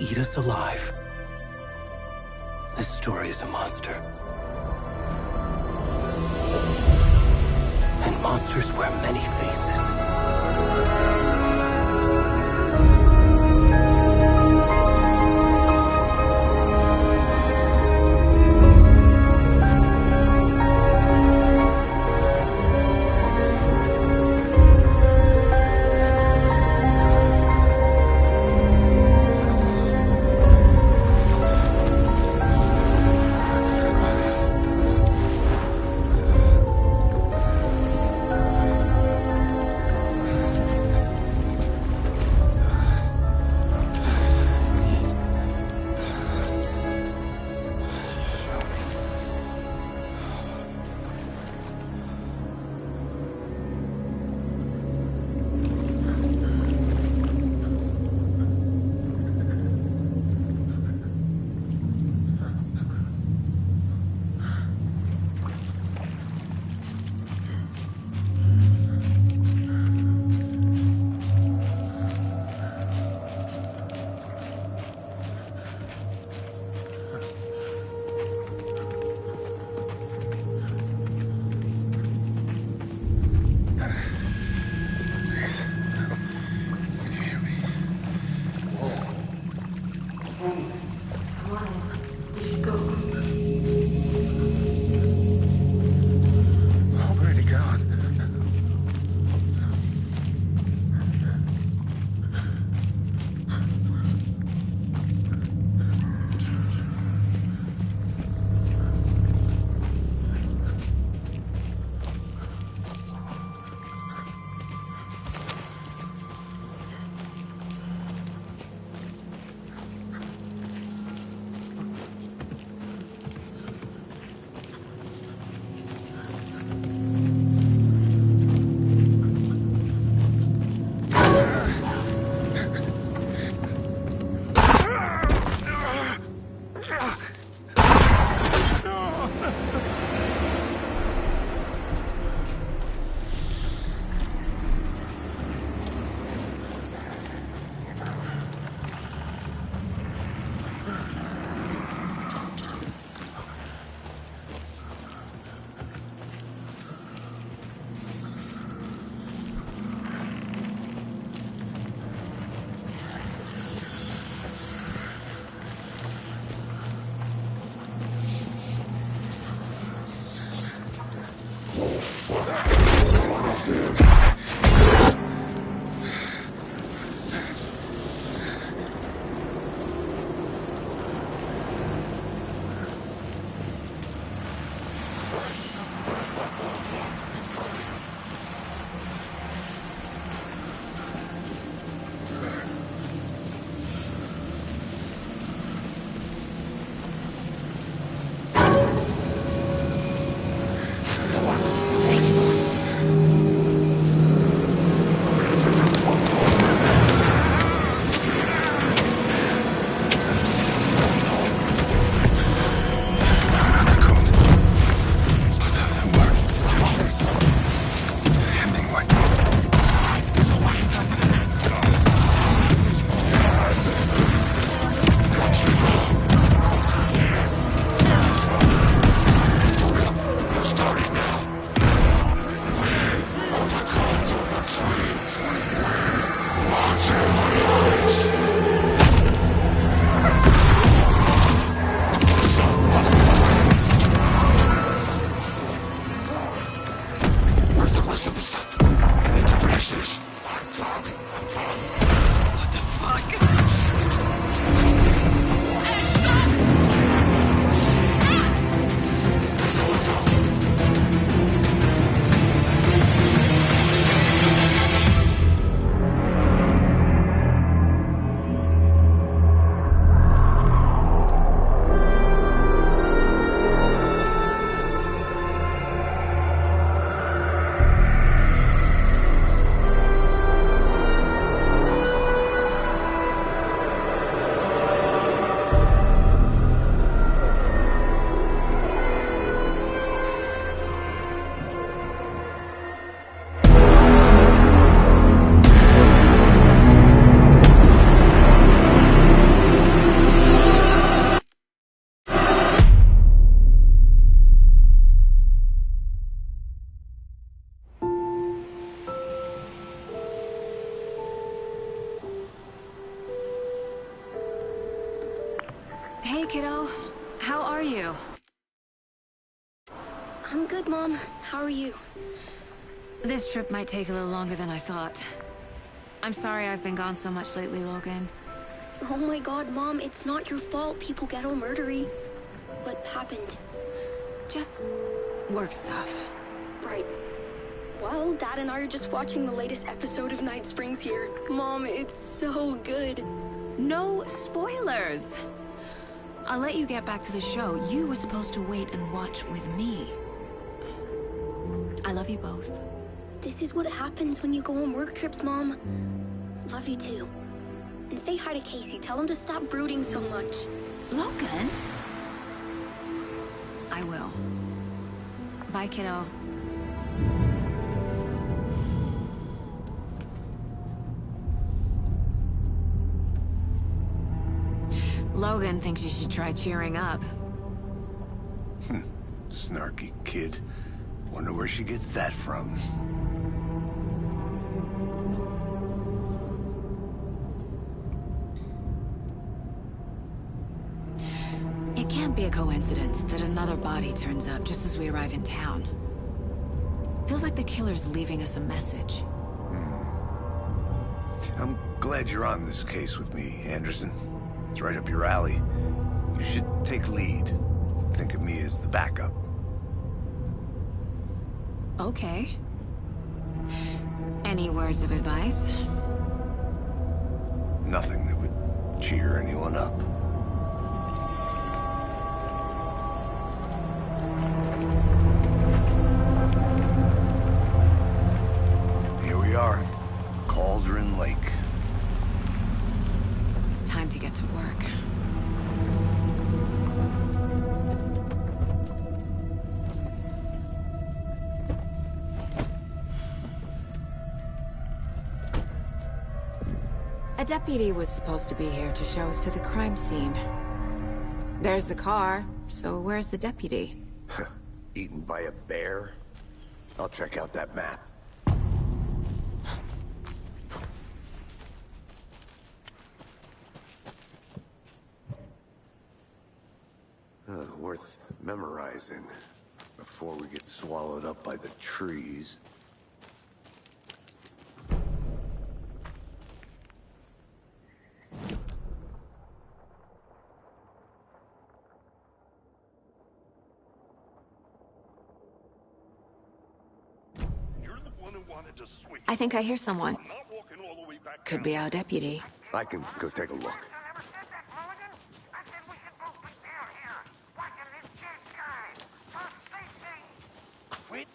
eat us alive. This story is a monster. And monsters wear many faces. kiddo. How are you? I'm good, Mom. How are you? This trip might take a little longer than I thought. I'm sorry I've been gone so much lately, Logan. Oh my god, Mom, it's not your fault people get all murdery. What happened? Just work stuff. Right. Well, Dad and I are just watching the latest episode of Night Springs here. Mom, it's so good. No spoilers! I'll let you get back to the show. You were supposed to wait and watch with me. I love you both. This is what happens when you go on work trips, Mom. Love you too. And say hi to Casey. Tell him to stop brooding so much. Logan? I will. Bye, kiddo. Logan thinks you should try cheering up. Snarky kid. Wonder where she gets that from. It can't be a coincidence that another body turns up just as we arrive in town. Feels like the killer's leaving us a message. I'm glad you're on this case with me, Anderson. It's right up your alley. You should take lead. Think of me as the backup. Okay. Any words of advice? Nothing that would cheer anyone up. Here we are. Cauldron Lake. Time to get to work. A deputy was supposed to be here to show us to the crime scene. There's the car, so where's the deputy? Eaten by a bear? I'll check out that map. Worth memorizing before we get swallowed up by the trees. I think I hear someone. Could be our deputy. I can go take a look.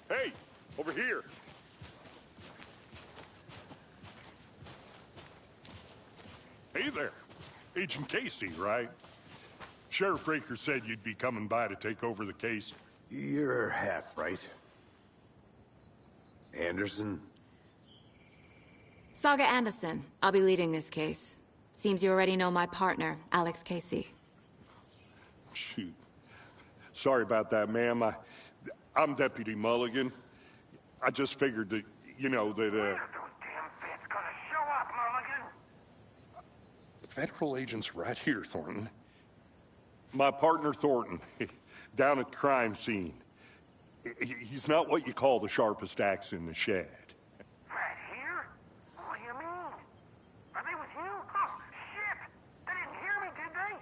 Hey, over here. Hey there. Agent Casey, right? Sheriff Breaker said you'd be coming by to take over the case. You're half right. Anderson? Saga Anderson. I'll be leading this case. Seems you already know my partner, Alex Casey. Shoot. Sorry about that, ma'am. I'm Deputy Mulligan. I just figured that, you know, that, When are those damn feds gonna show up, Mulligan? The federal agent's right here, Thornton. My partner, Thornton, down at the crime scene. He's not what you call the sharpest axe in the shed. Right here? What do you mean? Are they with you? Oh, shit! They didn't hear me, did they?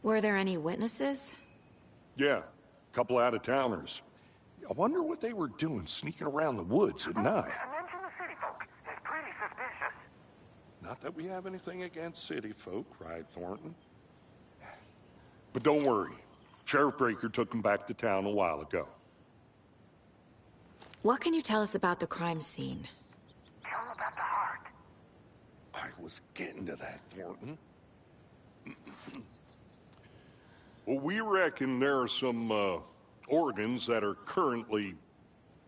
Were there any witnesses? Yeah, a couple out-of-towners. I wonder what they were doing sneaking around the woods at night. Mention the city folk. It's pretty suspicious. Not that we have anything against city folk, right, Thornton? But don't worry. Sheriff Breaker took them back to town a while ago. What can you tell us about the crime scene? Tell them about the heart. I was getting to that, Thornton. Well, we reckon there are some organs that are currently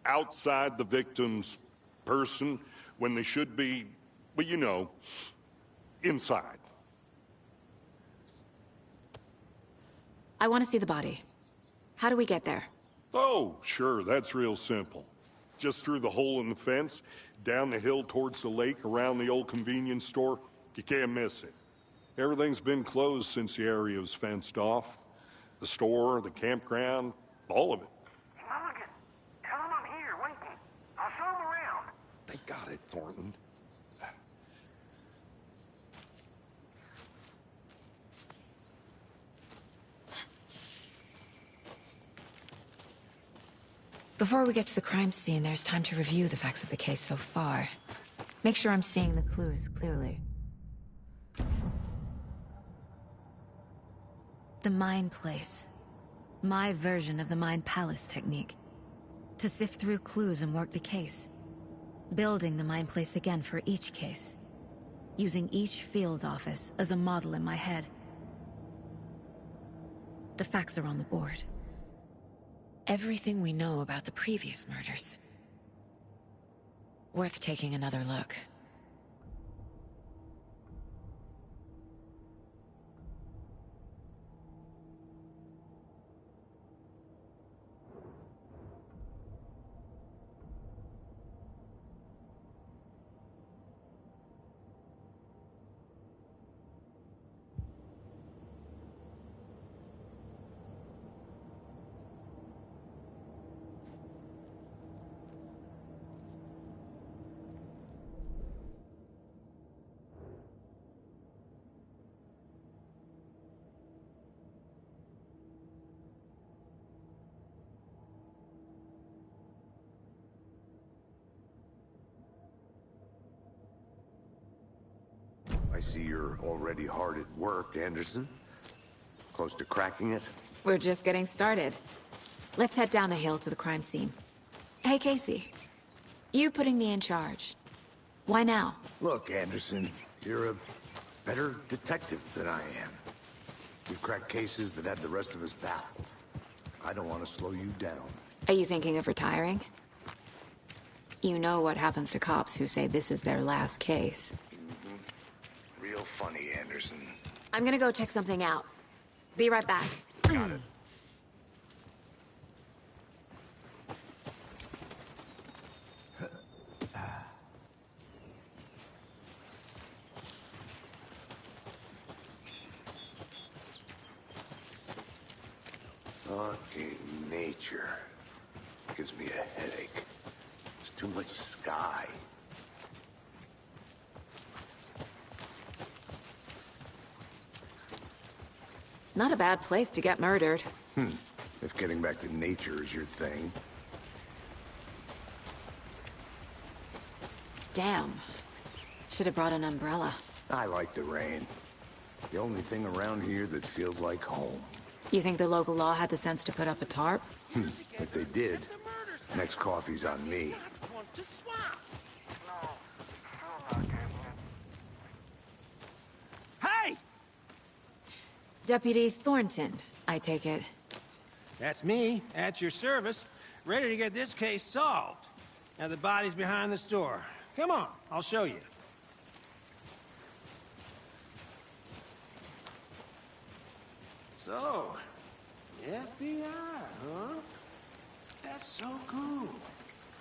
outside the victim's person when they should be, well, you know, inside. I want to see the body. How do we get there? Oh, sure, that's real simple. Just through the hole in the fence, down the hill towards the lake, around the old convenience store. You can't miss it. Everything's been closed since the area was fenced off. The store, the campground, all of it. Mulligan, tell them I'm here waiting. I'll show them around. They got it, Thornton. Before we get to the crime scene, there's time to review the facts of the case so far. Make sure I'm seeing the clues clearly. The Mind Place. My version of the Mind Palace technique. To sift through clues and work the case. Building the Mind Place again for each case. Using each field office as a model in my head. The facts are on the board. Everything we know about the previous murders. Worth taking another look. I see you're already hard at work, Anderson. Close to cracking it? We're just getting started. Let's head down the hill to the crime scene. Hey, Casey. You putting me in charge. Why now? Look, Anderson, you're a better detective than I am. You've cracked cases that had the rest of us baffled. I don't want to slow you down. Are you thinking of retiring? You know what happens to cops who say this is their last case. Real funny, Anderson. I'm gonna go check something out. Be right back. Got it. Fucking nature. Gives me a headache. There's too much sky. Not a bad place to get murdered. If getting back to nature is your thing. Damn. Should have brought an umbrella. I like the rain. The only thing around here that feels like home. You think the local law had the sense to put up a tarp? If they did, next coffee's on me. Hey! Deputy Thornton, I take it. That's me, at your service, ready to get this case solved. Now the body's behind the store. Come on, I'll show you. So, FBI, huh? That's so cool.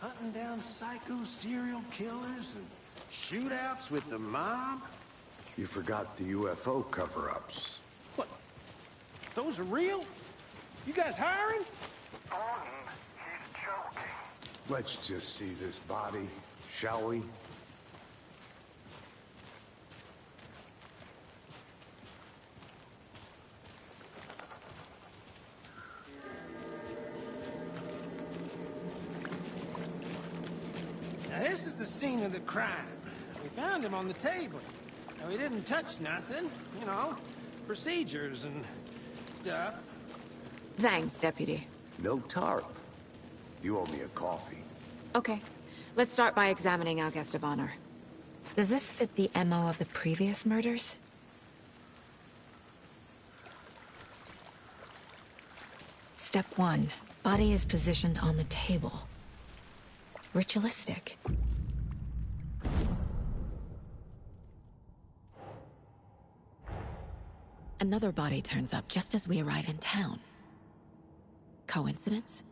Hunting down psycho serial killers and shootouts with the mob. You forgot the UFO cover-ups. What? Those are real? You guys hiring? Thornton, he's joking. Let's just see this body, shall we? Now, this is the scene of the crime. We found him on the table. Now, he didn't touch nothing, you know, procedures and stuff. Thanks, Deputy. No tarp. You owe me a coffee. Okay, let's start by examining our guest of honor. Does this fit the MO of the previous murders? Step 1. Body is positioned on the table. Ritualistic. Another body turns up just as we arrive in town. Coincidence?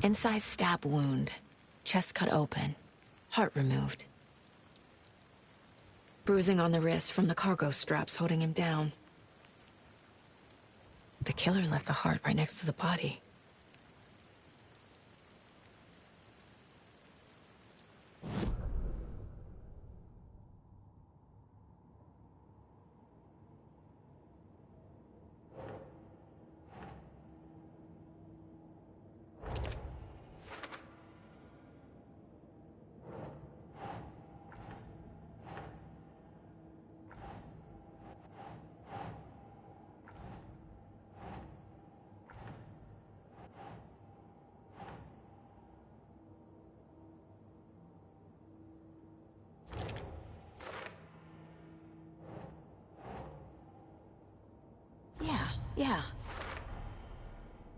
Inside stab wound, chest cut open, heart removed. Bruising on the wrist from the cargo straps holding him down. The killer left the heart right next to the body. Yeah.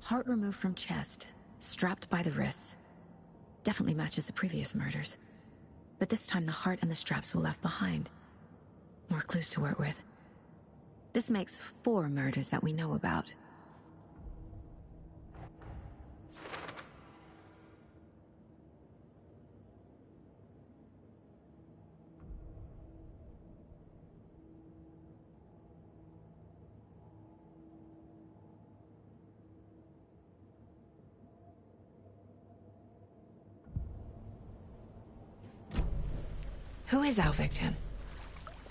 Heart removed from chest, strapped by the wrists. Definitely matches the previous murders. But this time the heart and the straps were left behind. More clues to work with. This makes 4 murders that we know about. Who is our victim?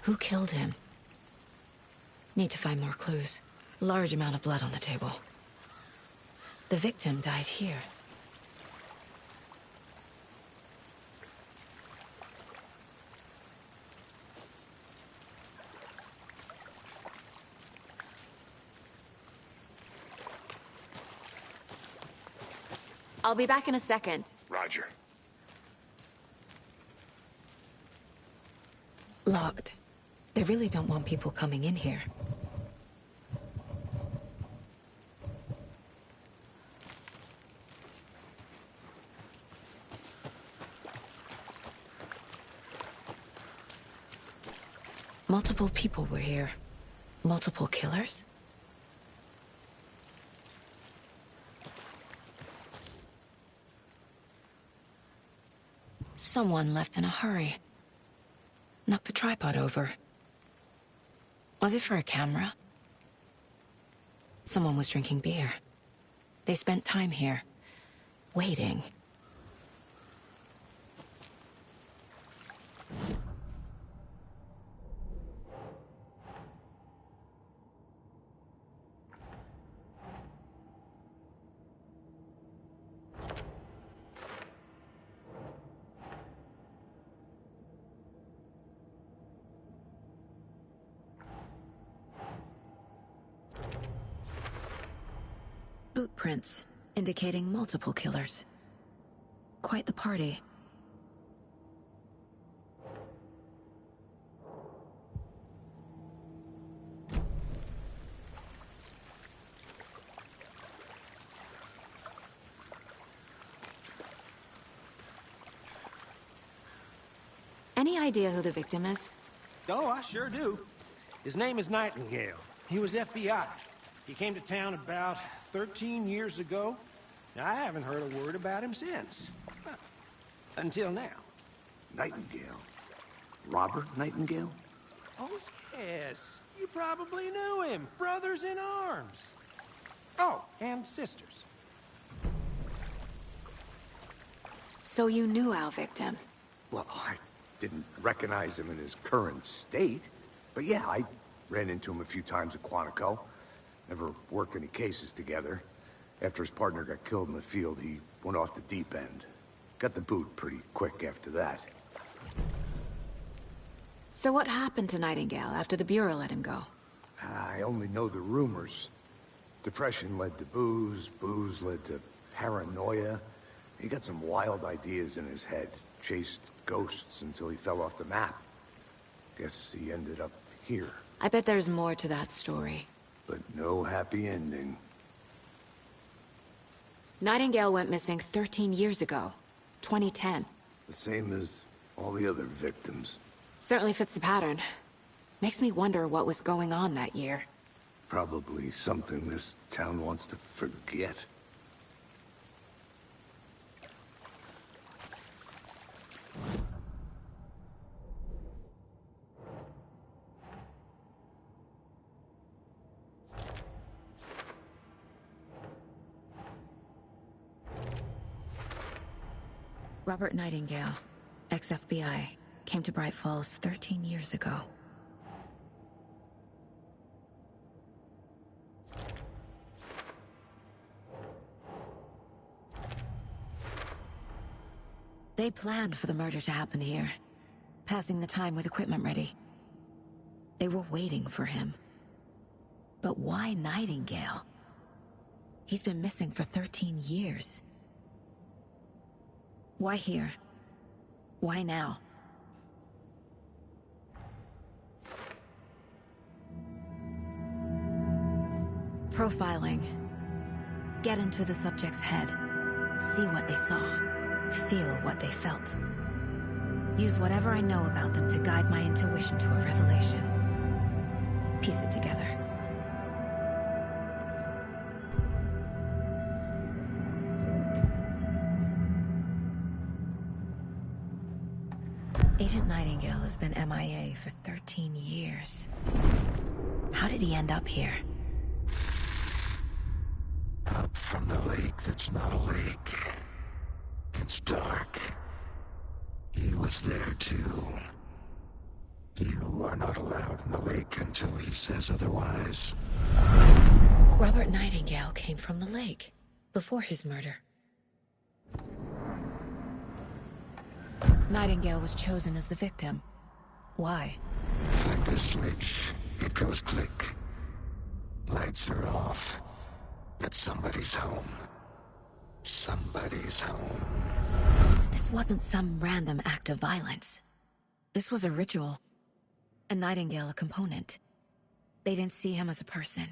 Who killed him? Need to find more clues. Large amount of blood on the table. The victim died here. I'll be back in a second. Roger. Locked. They really don't want people coming in here. Multiple people were here. Multiple killers? Someone left in a hurry. Knocked the tripod over. Was it for a camera? Someone was drinking beer. They spent time here, waiting. Boot prints, indicating multiple killers. Quite the party. Any idea who the victim is? Oh, I sure do. His name is Nightingale. He was FBI. He came to town about 13 years ago. Now, I haven't heard a word about him since. Well, until now. Nightingale? Robert Nightingale? Oh, Yes, you probably knew him. Brothers in arms. Oh, and sisters. So you knew our victim? Well, I didn't recognize him in his current state. But yeah, I ran into him a few times at Quantico. Never worked any cases together. After his partner got killed in the field, he went off the deep end. Got the boot pretty quick after that. So what happened to Nightingale after the Bureau let him go? I only know the rumors. Depression led to booze, booze led to paranoia. He got some wild ideas in his head, chased ghosts until he fell off the map. Guess he ended up here. I bet there's more to that story. But no happy ending. Nightingale went missing 13 years ago, 2010. The same as all the other victims. Certainly fits the pattern. Makes me wonder what was going on that year. Probably something this town wants to forget. Robert Nightingale, ex-FBI, came to Bright Falls 13 years ago. They planned for the murder to happen here, passing the time with equipment ready. They were waiting for him. But why Nightingale? He's been missing for 13 years. Why here? Why now? Profiling. Get into the subject's head. See what they saw. Feel what they felt. Use whatever I know about them to guide my intuition to a revelation. Piece it together. Agent Nightingale has been MIA for 13 years. How did he end up here? Up from the lake that's not a lake. It's dark. He was there too. You are not allowed in the lake until he says otherwise. Robert Nightingale came from the lake, before his murder. Nightingale was chosen as the victim. Why? Like the switch, it goes click. Lights are off. But somebody's home. Somebody's home. This wasn't some random act of violence. This was a ritual. And Nightingale a component. They didn't see him as a person.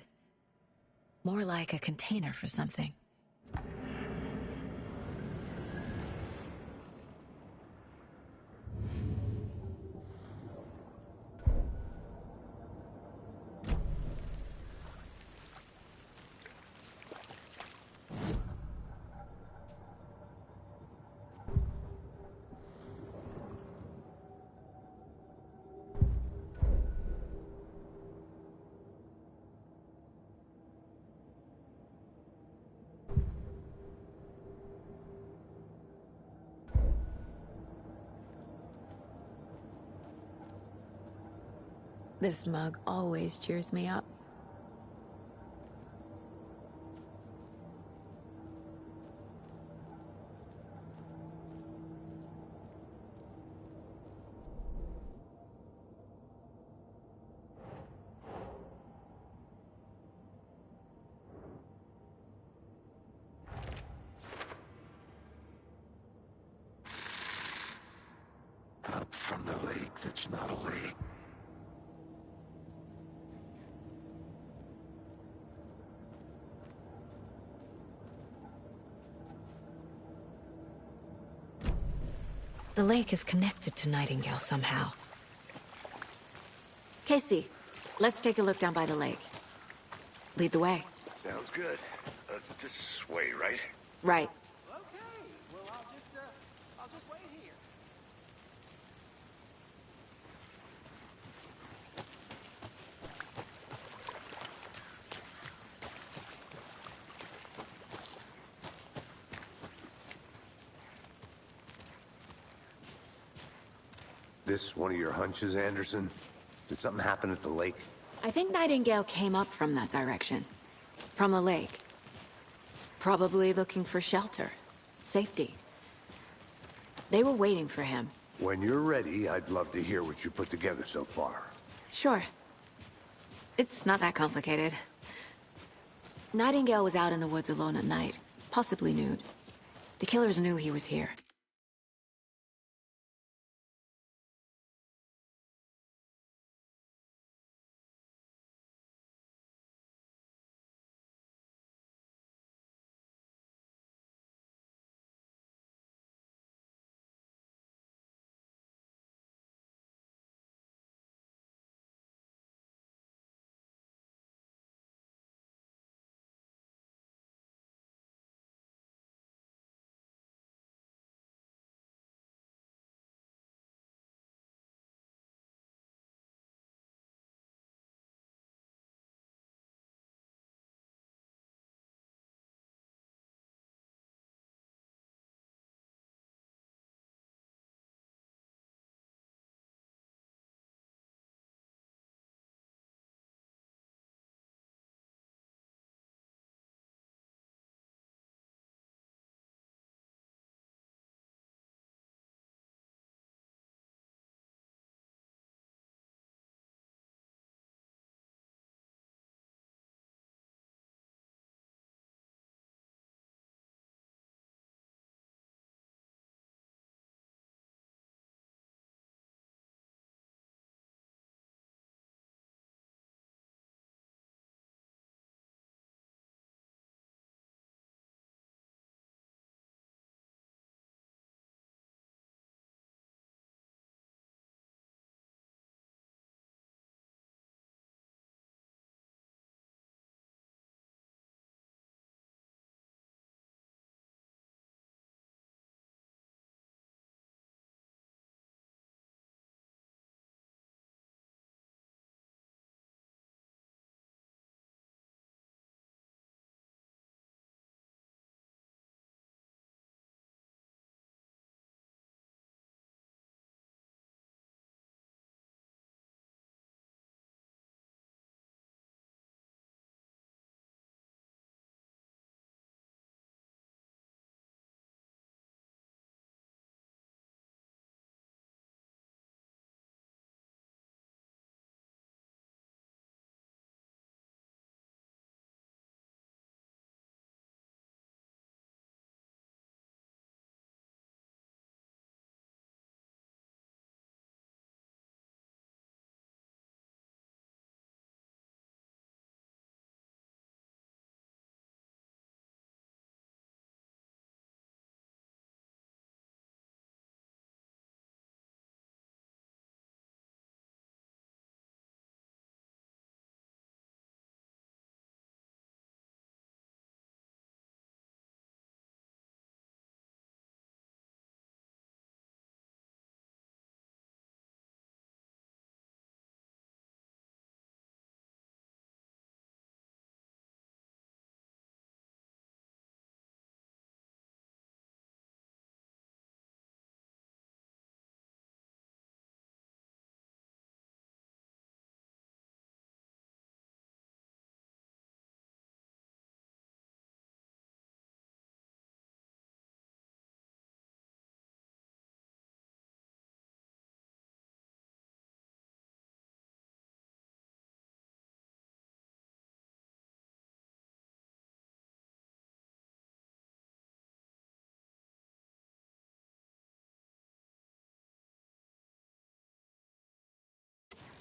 More like a container for something. This mug always cheers me up. Up from the lake that's not a lake. The lake is connected to Nightingale somehow. Casey, let's take a look down by the lake. Lead the way. Sounds good. This way, right? Right. Okay, well, I'll just wait here. this one of your hunches, Anderson? Did something happen at the lake? I think Nightingale came up from that direction. From the lake. Probably looking for shelter. Safety. They were waiting for him. When you're ready, I'd love to hear what you put together so far. Sure. It's not that complicated. Nightingale was out in the woods alone at night, possibly nude. The killers knew he was here.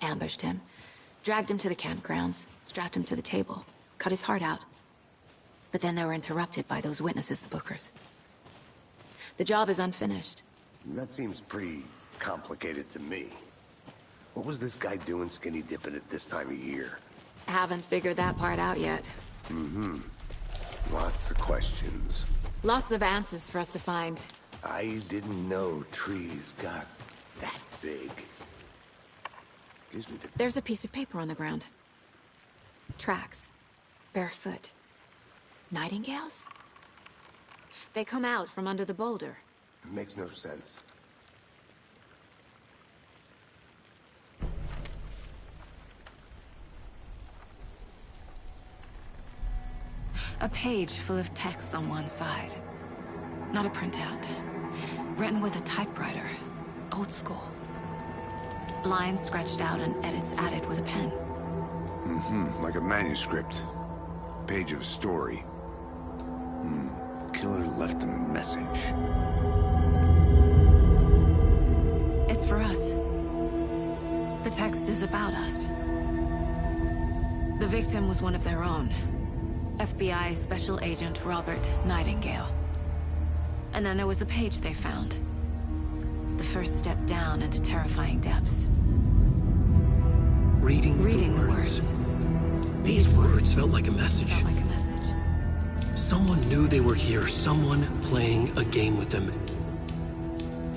Ambushed him, dragged him to the campgrounds, strapped him to the table, cut his heart out. But then they were interrupted by those witnesses, the Bookers. The job is unfinished. That seems pretty complicated to me. What was this guy doing skinny dipping at this time of year? Haven't figured that part out yet. Lots of questions. Lots of answers for us to find. I didn't know trees got that big. Gives me the... There's a piece of paper on the ground. Tracks. Barefoot. Nightingales? They come out from under the boulder. It makes no sense. A page full of text on one side. Not a printout. Written with a typewriter. Old school. Lines scratched out and edits added with a pen. Mm-hmm, like a manuscript. Page of a story. Killer left a message. It's for us. The text is about us. The victim was one of their own. FBI Special Agent Robert Nightingale. And then there was the page they found. The first step down into terrifying depths. Reading the words. These words felt like a message. Felt like a message. Someone knew they were here. Someone playing a game with them.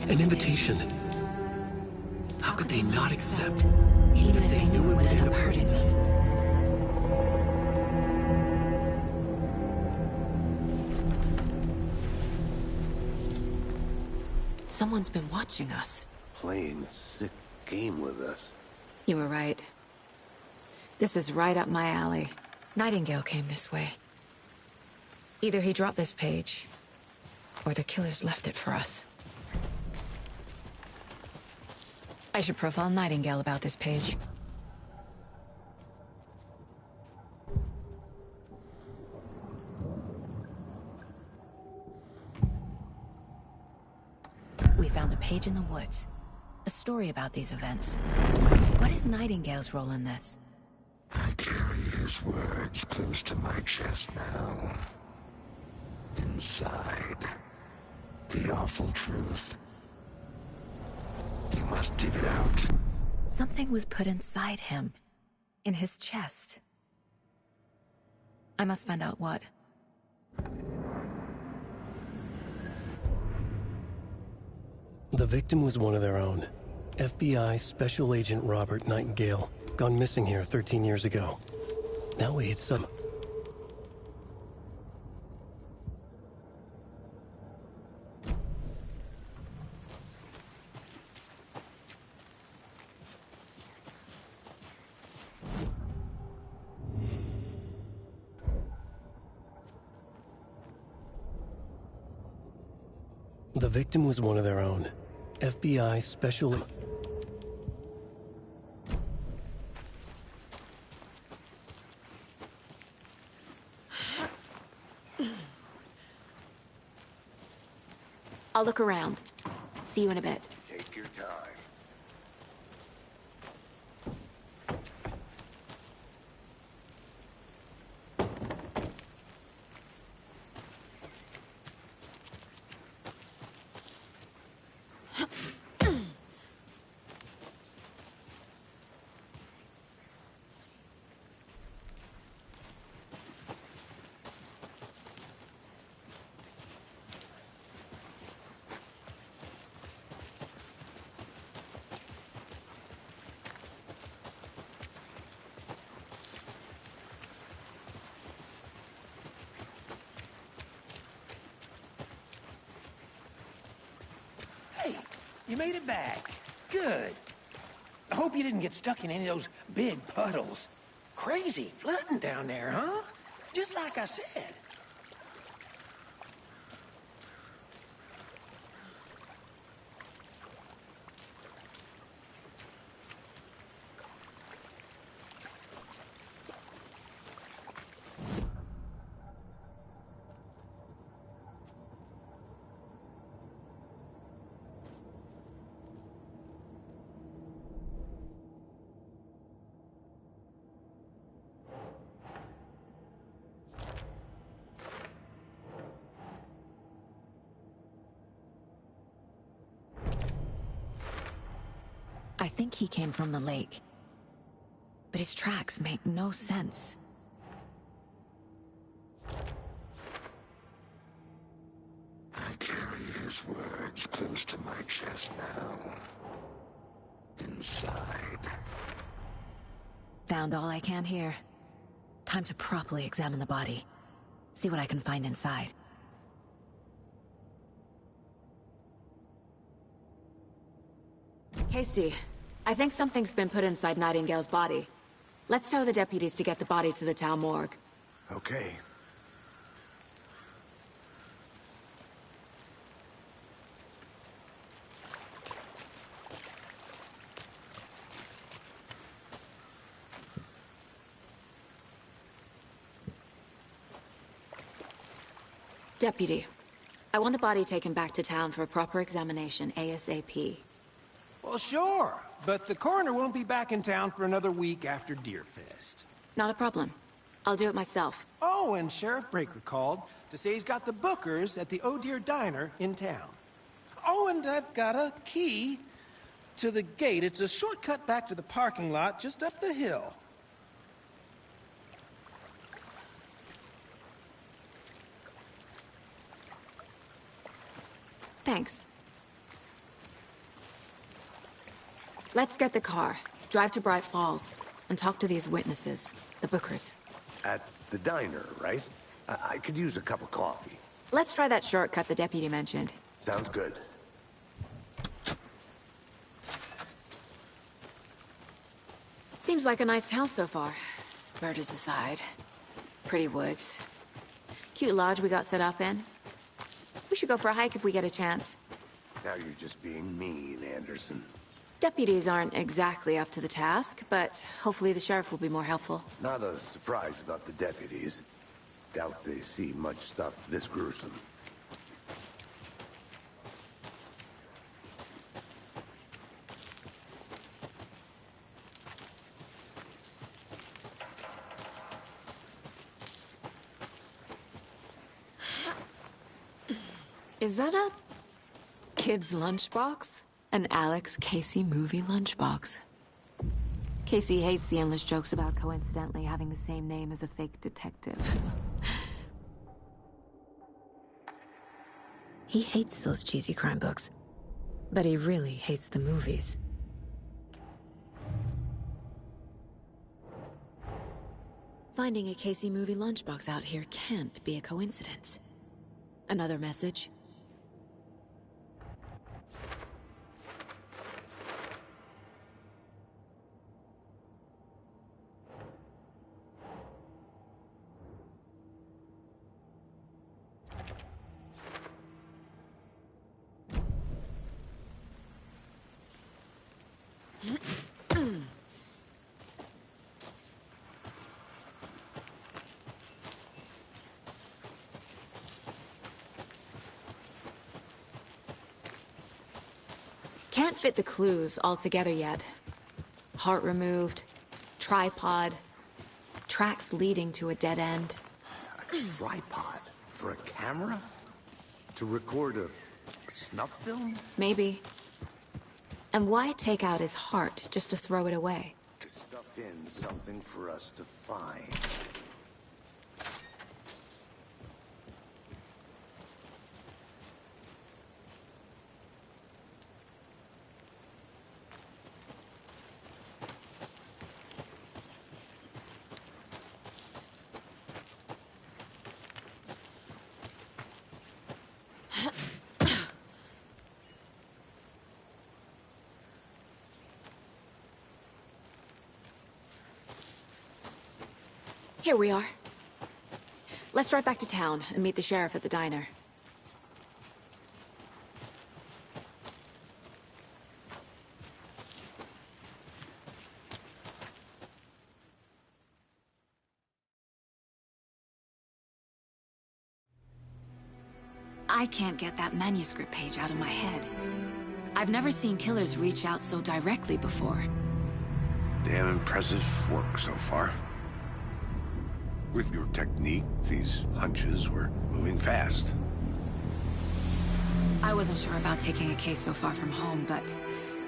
An invitation. How could they not accept, even if they knew it would end up hurting them? Someone's been watching us. Playing a sick game with us. You were right. This is right up my alley. Nightingale came this way. Either he dropped this page, or the killers left it for us. I should profile Nightingale about this page. We found a page in the woods. A story about these events. What is Nightingale's role in this? I carry his words close to my chest now. Inside, the awful truth. You must dig it out. Something was put inside him. In his chest. I must find out what. The victim was one of their own. FBI Special Agent Robert Nightingale, gone missing here 13 years ago. Now we had some... The victim was one of their own. FBI Special... I'll look around. See you in a bit. Take your time. Hey, you made it back. Good. I hope you didn't get stuck in any of those big puddles. Crazy flooding down there, huh? Just like I said. I think he came from the lake. But his tracks make no sense. I carry his words close to my chest now. Inside. Found all I can here. Time to properly examine the body. See what I can find inside. Casey, I think something's been put inside Nightingale's body. Let's tell the deputies to get the body to the town morgue. Okay. Deputy, I want the body taken back to town for a proper examination, ASAP. Well, sure, but the coroner won't be back in town for another week after Deerfest. Not a problem. I'll do it myself. Oh, and Sheriff Breaker called to say he's got the bookers at the Oh Dear Diner in town. Oh, and I've got a key to the gate. It's a shortcut back to the parking lot just up the hill. Thanks. Let's get the car, drive to Bright Falls, and talk to these witnesses, the bookers. At the diner, right? I could use a cup of coffee. Let's try that shortcut the deputy mentioned. Sounds good. Seems like a nice town so far. Murders aside. Pretty woods. Cute lodge we got set up in. We should go for a hike if we get a chance. Now you're just being mean, Anderson. Deputies aren't exactly up to the task, but hopefully the sheriff will be more helpful. Not a surprise about the deputies. Doubt they see much stuff this gruesome. Is that a kid's lunchbox? An Alex Casey movie lunchbox. Casey hates the endless jokes about coincidentally having the same name as a fake detective. He hates those cheesy crime books, but he really hates the movies. Finding a Casey movie lunchbox out here can't be a coincidence. Another message? Can't fit the clues all together yet. Heart removed, tripod, tracks leading to a dead end. A tripod? For a camera? To record a snuff film? Maybe. And why take out his heart just to throw it away? To stuff in something for us to find. Here we are. Let's drive back to town and meet the sheriff at the diner. I can't get that manuscript page out of my head. I've never seen killers reach out so directly before. Damn impressive work so far. With your technique, these hunches were moving fast. I wasn't sure about taking a case so far from home, but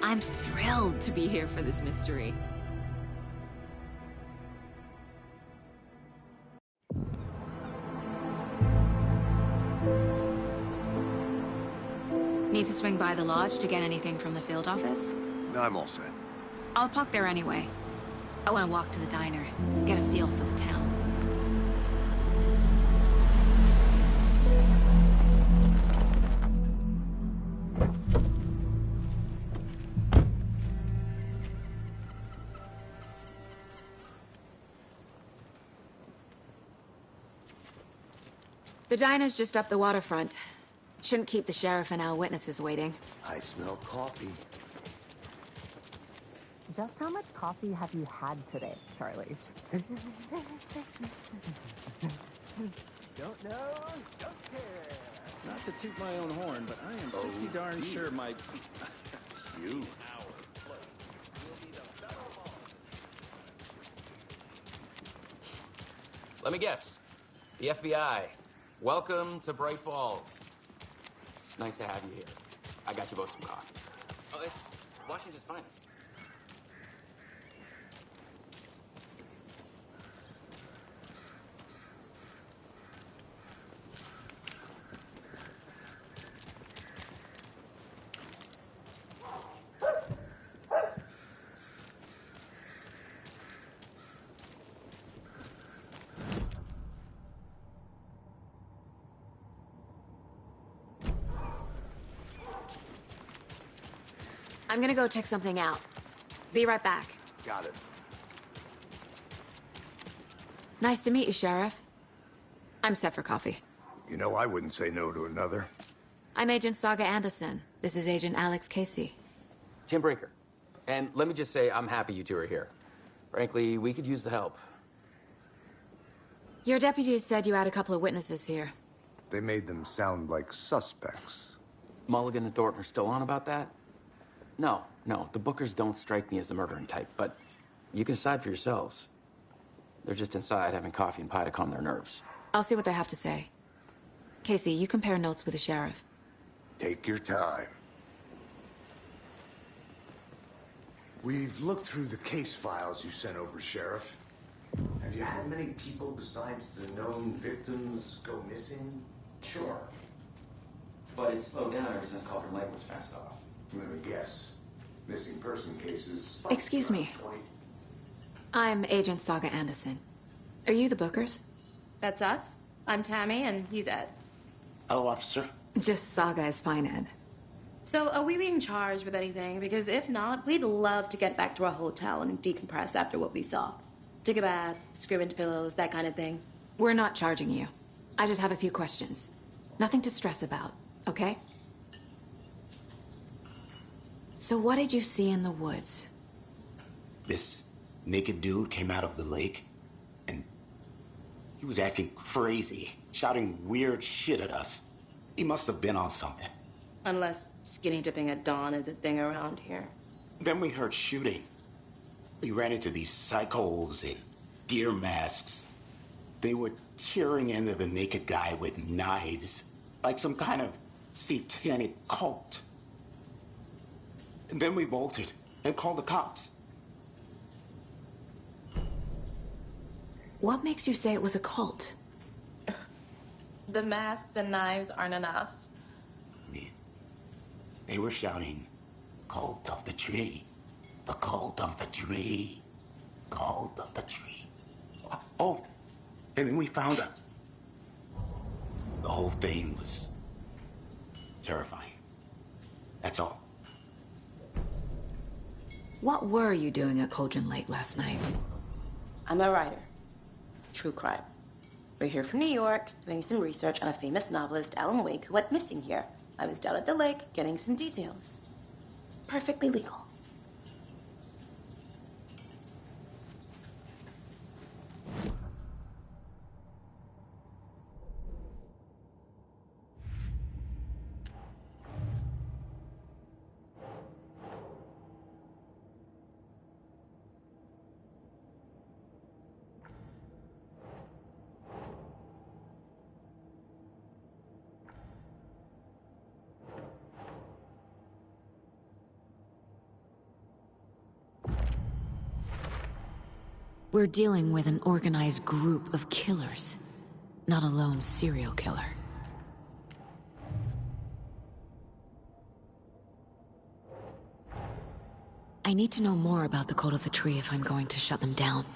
I'm thrilled to be here for this mystery. Need to swing by the lodge to get anything from the field office? I'm all set. I'll park there anyway. I want to walk to the diner, get a feel for the town. The diner's just up the waterfront. Shouldn't keep the sheriff and our witnesses waiting. I smell coffee. Just how much coffee have you had today, Charlie? Don't know, don't care. Not to toot my own horn, but I am pretty darn sure my... You. Let me guess. The FBI. Welcome to Bright Falls. It's nice to have you here. I got you both some coffee. Oh, it's Washington's finest. I'm gonna go check something out. Be right back. Got it. Nice to meet you, Sheriff. I'm set for coffee. You know, I wouldn't say no to another. I'm Agent Saga Anderson. This is Agent Alex Casey. Tim Breaker. And let me just say, I'm happy you two are here. Frankly, we could use the help. Your deputies said you had a couple of witnesses here. They made them sound like suspects. Mulligan and Thornton are still on about that? No, the Bookers don't strike me as the murdering type, but you can decide for yourselves. They're just inside having coffee and pie to calm their nerves. I'll see what they have to say. Casey, you compare notes with the sheriff. Take your time. We've looked through the case files you sent over, Sheriff. Have you had many people besides the known victims go missing? Sure. But it's slowed down ever since Calder Lake was fenced off. Let me guess. Missing person cases... Excuse me. I'm Agent Saga Anderson. Are you the Bookers? That's us. I'm Tammy, and he's Ed. Hello, officer. Just Saga is fine, Ed. So, are we being charged with anything? Because if not, we'd love to get back to our hotel and decompress after what we saw. Take a bath, scream into pillows, that kind of thing. We're not charging you. I just have a few questions. Nothing to stress about, okay? So what did you see in the woods? This naked dude came out of the lake, and he was acting crazy, shouting weird shit at us. He must have been on something. Unless skinny dipping at dawn is a thing around here. Then we heard shooting. We ran into these psychos in deer masks. They were tearing into the naked guy with knives, like some kind of satanic cult. And then we bolted and called the cops. What makes you say it was a cult? The masks and knives aren't enough. They were shouting, "Cult of the tree, the cult of the tree, cult of the tree." Oh, and then we found out. The whole thing was terrifying. That's all. What were you doing at Cauldron Lake last night? I'm a writer. True crime. We're here from New York, doing some research on a famous novelist, Alan Wake, who went missing here. I was down at the lake, getting some details. Perfectly legal. We're dealing with an organized group of killers, not a lone serial killer. I need to know more about the Cult of the Tree if I'm going to shut them down.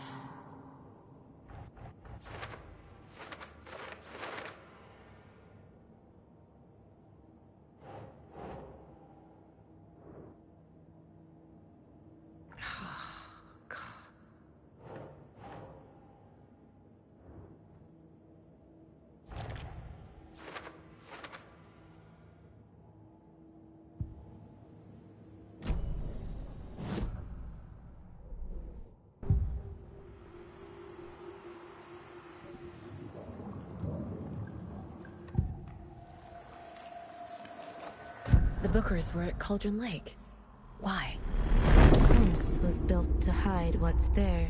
Bookers were at Cauldron Lake. Why? The fence was built to hide what's there.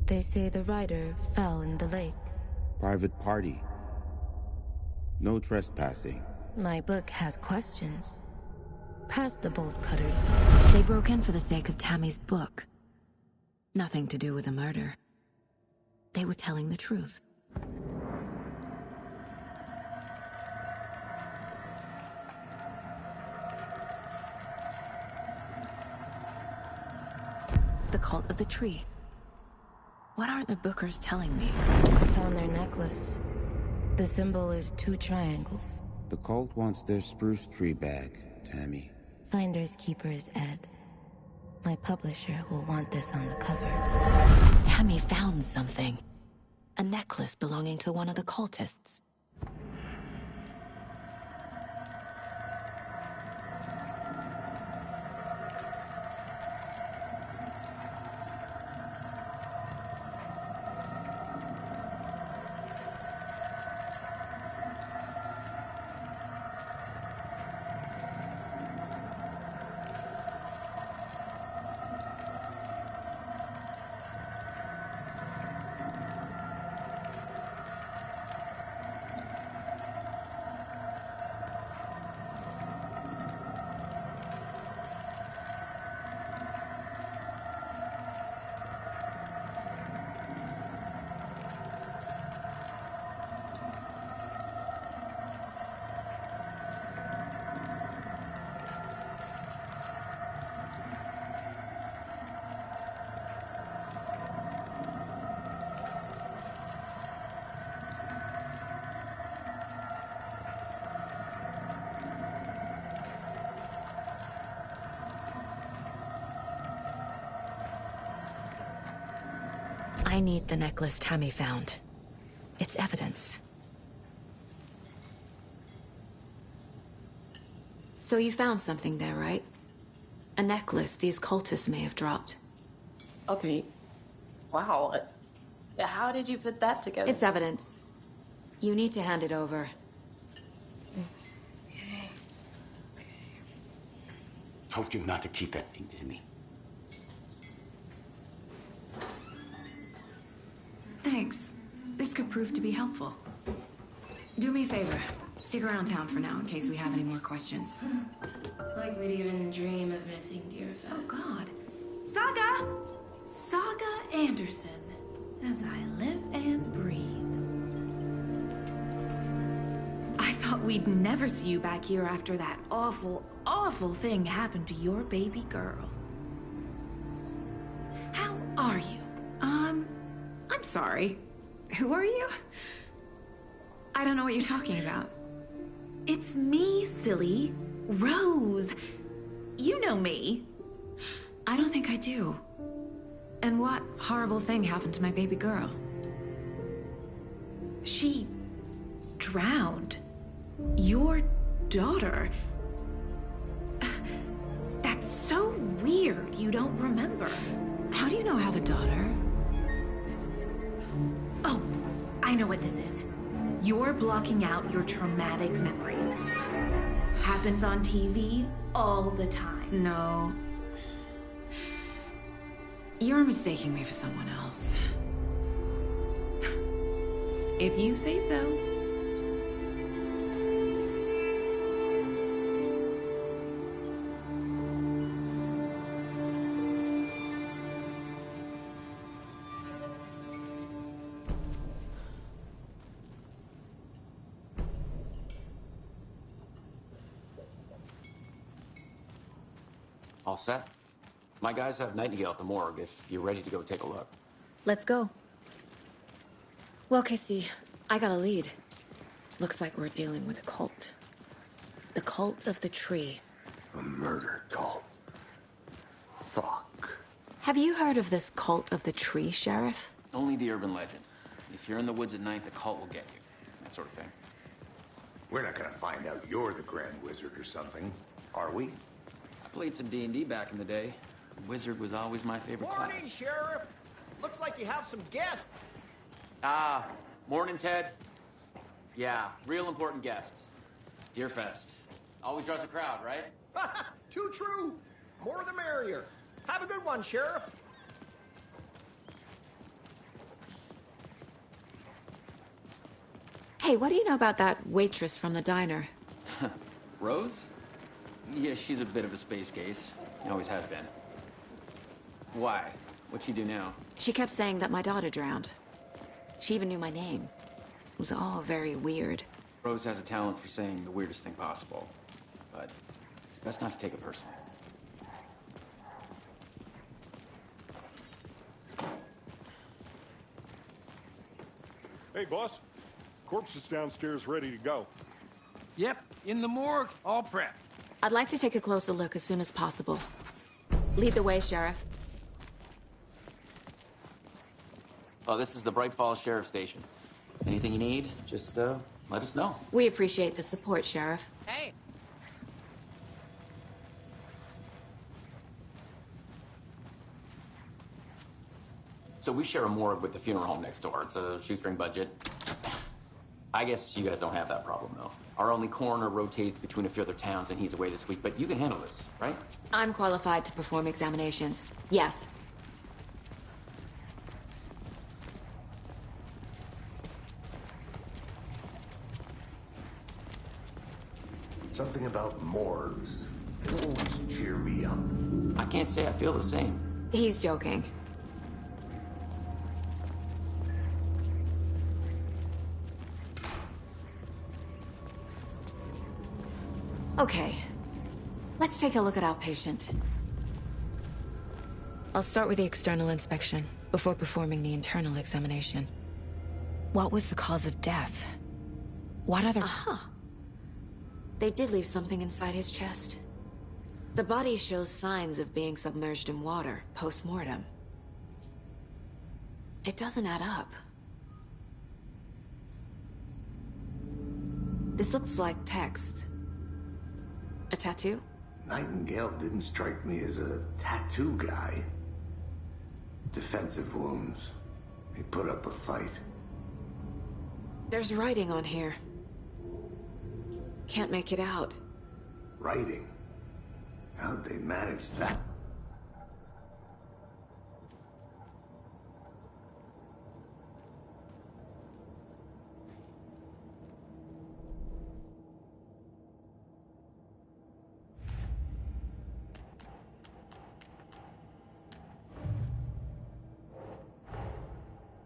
They say the rider fell in the lake. Private party. No trespassing. My book has questions. Past the bolt cutters. They broke in for the sake of Tammy's book. Nothing to do with the murder. They were telling the truth. The cult of the tree. What are the Bookers telling me? I found their necklace. The symbol is 2 triangles. The cult wants their spruce tree bag, Tammy. Finders keepers, Ed. My publisher will want this on the cover. Tammy found something. A necklace belonging to one of the cultists. I need the necklace Tammy found. It's evidence. So you found something there, right? A necklace these cultists may have dropped. Okay. Wow. How did you put that together? It's evidence. You need to hand it over. Okay. Told you not to keep that thing to me. Thanks. This could prove to be helpful. Do me a favor. Stick around town for now in case we have any more questions. Like we'd even dream of missing Deerfest. Oh, God. Saga! Saga Anderson. As I live and breathe. I thought we'd never see you back here after that awful, awful thing happened to your baby girl. How are you? I'm sorry. Who are you? I don't know what you're talking about. It's me, silly. Rose. You know me. I don't think I do. And what horrible thing happened to my baby girl? She drowned. Your daughter. That's so weird you don't remember. How do you know I have a daughter? Oh, I know what this is. You're blocking out your traumatic memories. Happens on TV all the time. No. You're mistaking me for someone else. If you say so. All set? My guys have Nightingale at the morgue if you're ready to go take a look. Let's go. Well, Casey, I got a lead. Looks like we're dealing with a cult. The cult of the tree. A murder cult. Fuck. Have you heard of this cult of the tree, Sheriff? Only the urban legend. If you're in the woods at night, the cult will get you. That sort of thing. We're not gonna find out you're the Grand Wizard or something, are we? I played some D&D back in the day. Wizard was always my favorite class. Morning, Sheriff. Looks like you have some guests. Morning, Ted. Yeah, real important guests. Deerfest. Always draws a crowd, right? Too true. More the merrier. Have a good one, Sheriff. Hey, what do you know about that waitress from the diner? Rose? Yeah, she's a bit of a space case. Always has been. Why? What'd she do now? She kept saying that my daughter drowned. She even knew my name. It was all very weird. Rose has a talent for saying the weirdest thing possible. But it's best not to take it personally. Hey, boss. Corpse is downstairs ready to go. Yep, in the morgue, all prepped. I'd like to take a closer look as soon as possible. Lead the way, Sheriff. Oh, this is the Bright Falls Sheriff Station. Anything you need, just let us know. We appreciate the support, Sheriff. Hey. So we share a morgue with the funeral home next door. It's a shoestring budget. I guess you guys don't have that problem, though. Our only coroner rotates between a few other towns, and he's away this week, but you can handle this, right? I'm qualified to perform examinations. Yes. Something about morgues. They always cheer me up. I can't say I feel the same. He's joking. Okay. Let's take a look at our patient. I'll start with the external inspection before performing the internal examination. What was the cause of death? What other... They did leave something inside his chest. The body shows signs of being submerged in water post-mortem. It doesn't add up. This looks like text. A tattoo? Nightingale didn't strike me as a tattoo guy. Defensive wounds. He put up a fight. There's writing on here. Can't make it out. Writing? How'd they manage that?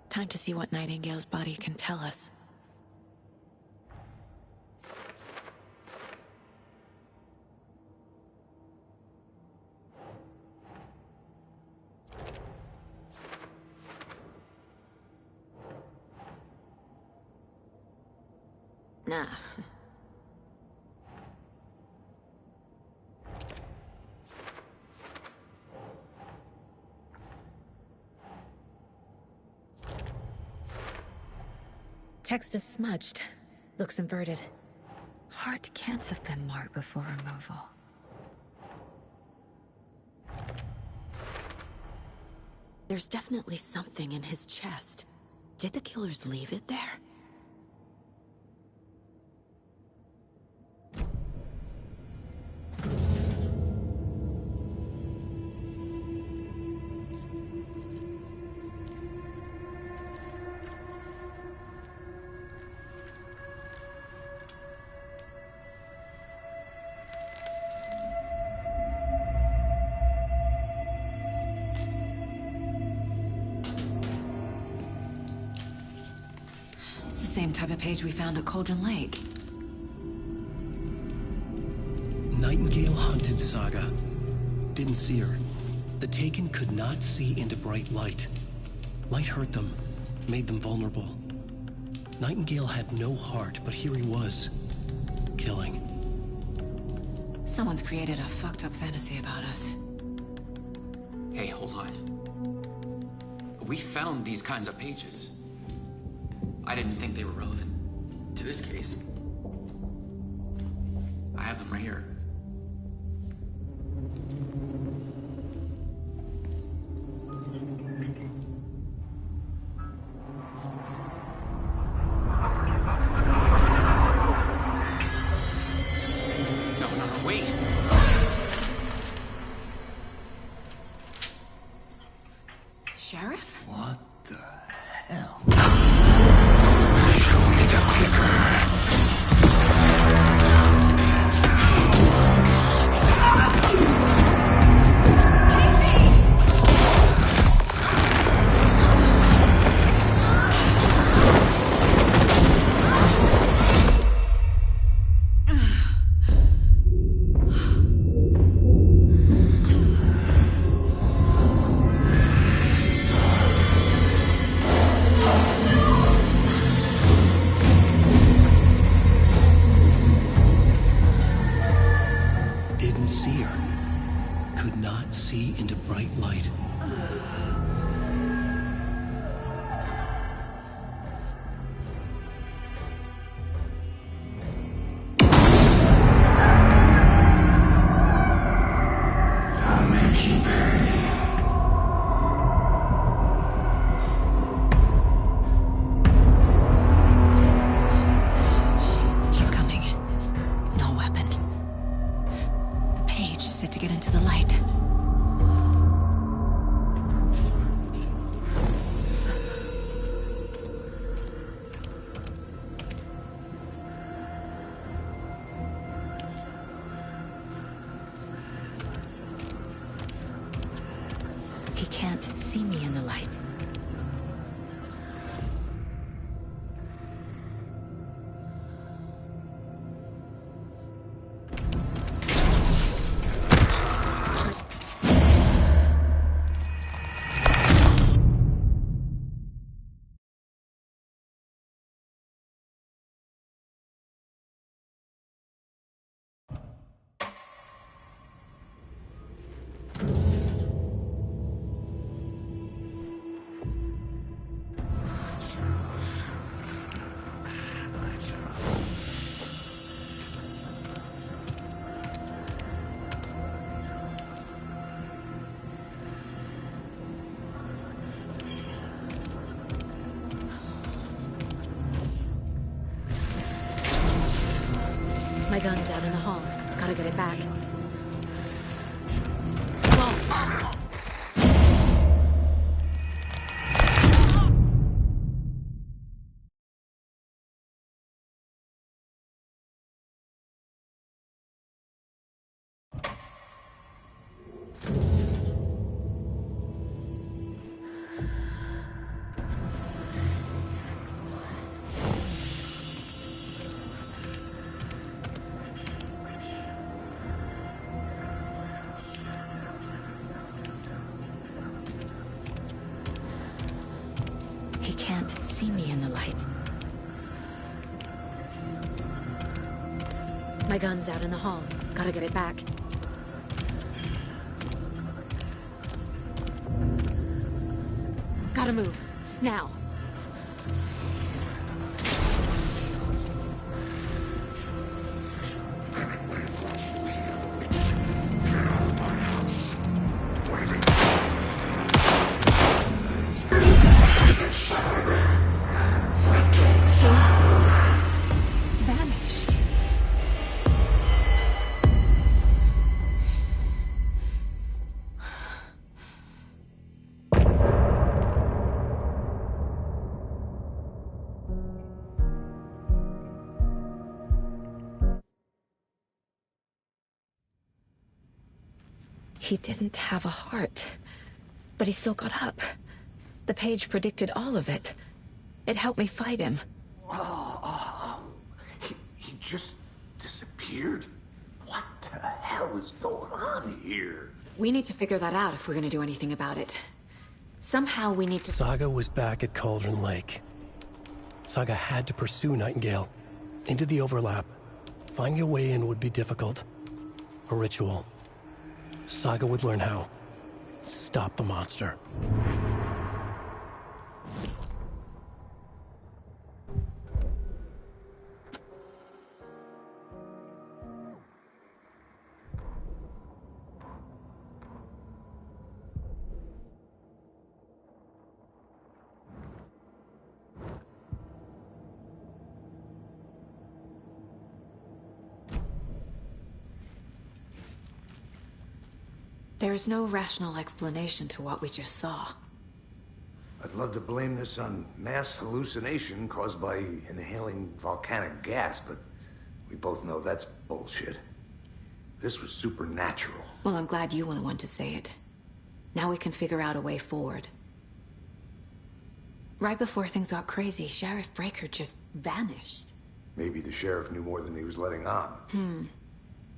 Time to see what Nightingale's body can tell us. Nah. Text is smudged. Looks inverted. Heart can't have been marked before removal. There's definitely something in his chest. Did the killers leave it there? Same type of page we found at Cauldron Lake. Nightingale hunted Saga. Didn't see her. The Taken could not see into bright light. Light hurt them, made them vulnerable. Nightingale had no heart, but here he was, killing. Someone's created a fucked up fantasy about us. Hey, hold on. We found these kinds of pages. I didn't think they were relevant to this case. I have them right here. No, What the hell? Show me the clicker. Didn't see her. Could not see into bright light. I'll make you pay. He's coming. No weapon. The page said to get into the light. He can't see me in the light. My gun's out in the hall. Gotta get it back. He can't see me in the light. My gun's out in the hall. Gotta get it back. Gotta move. Now. Vanished. He didn't have a heart, but he still got up. The page predicted all of it. It helped me fight him. He just disappeared? What the hell is going on here? We need to figure that out if we're gonna do anything about it. Somehow we need to... Saga was back at Cauldron Lake. Saga had to pursue Nightingale. Into the overlap. Finding a way in would be difficult. A ritual. Saga would learn how. Stop the monster. There's no rational explanation to what we just saw. I'd love to blame this on mass hallucination caused by inhaling volcanic gas, but we both know that's bullshit. This was supernatural. Well, I'm glad you were the one to say it. Now we can figure out a way forward. Right before things got crazy, Sheriff Breaker just vanished. Maybe the sheriff knew more than he was letting on.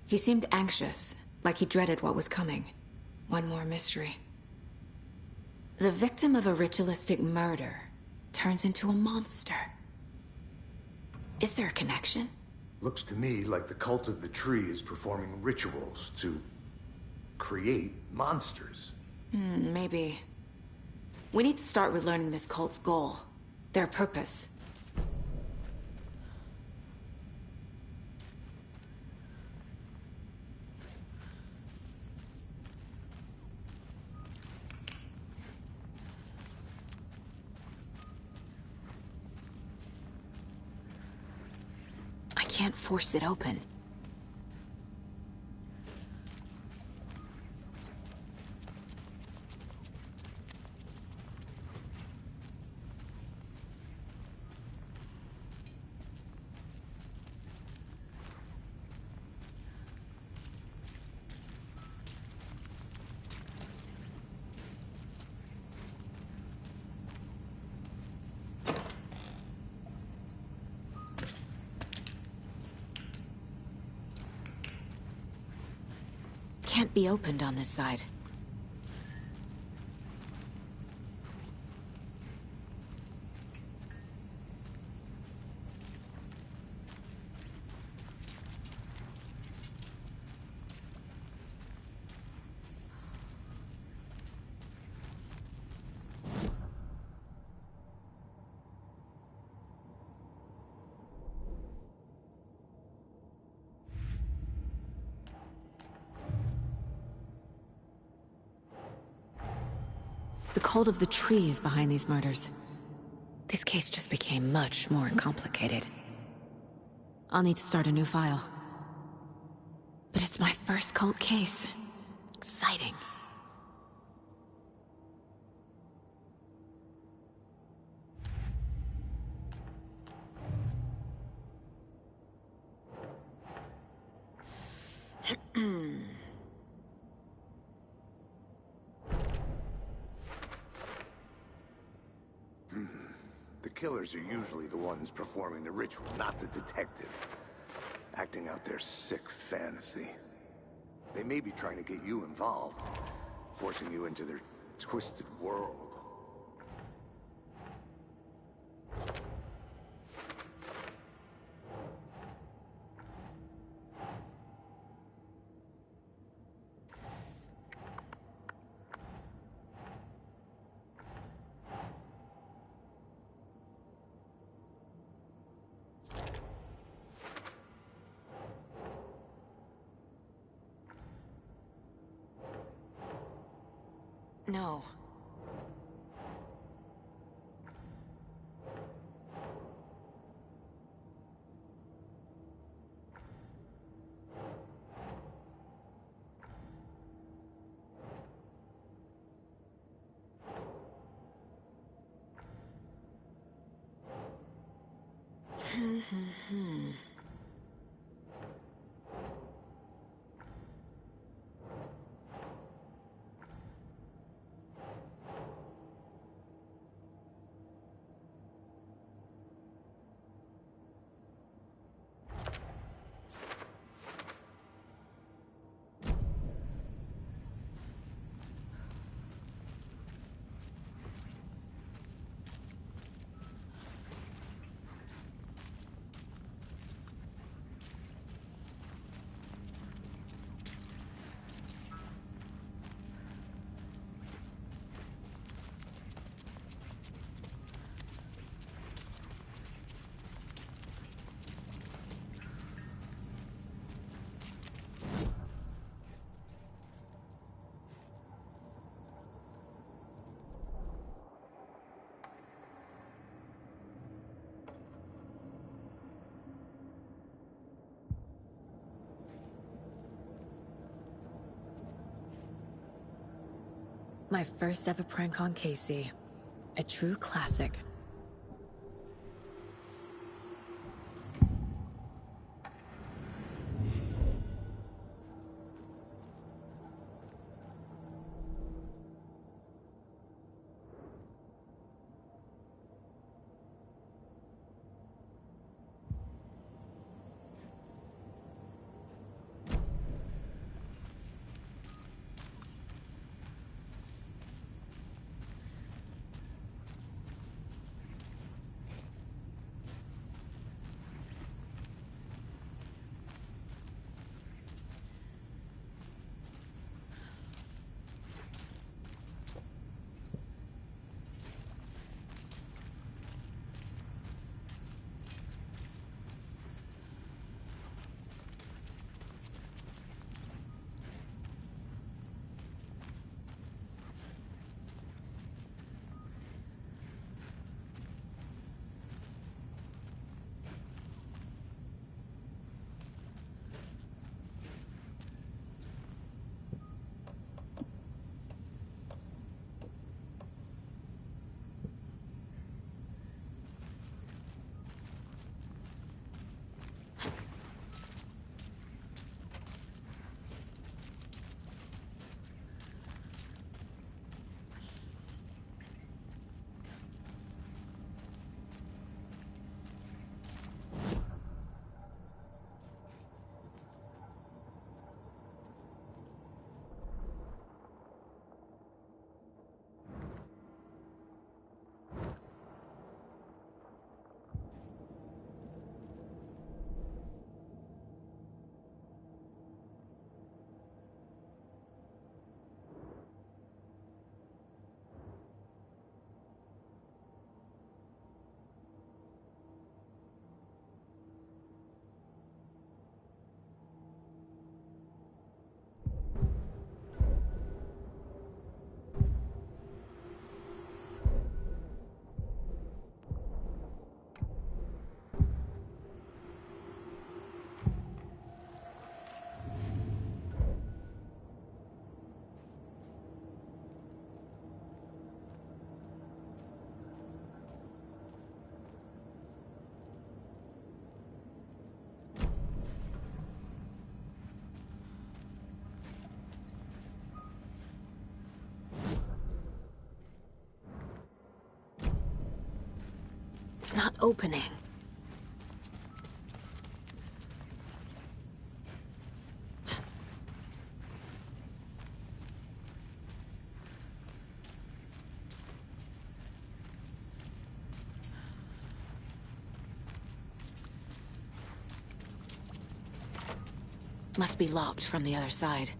He seemed anxious, like he dreaded what was coming. One more mystery. The victim of a ritualistic murder turns into a monster. Is there a connection? Looks to me like the cult of the tree is performing rituals to create monsters. Maybe. We need to start with learning this cult's goal, their purpose. I can't force it open. Can't be opened on this side. The cult of the tree is behind these murders. This case just became much more complicated. I'll need to start a new file. But it's my first cult case. Exciting. The killers are usually the ones performing the ritual, not the detective. Acting out their sick fantasy. They may be trying to get you involved, forcing you into their twisted world. No. My first ever prank on Casey. A true classic. It's not opening. Must be locked from the other side.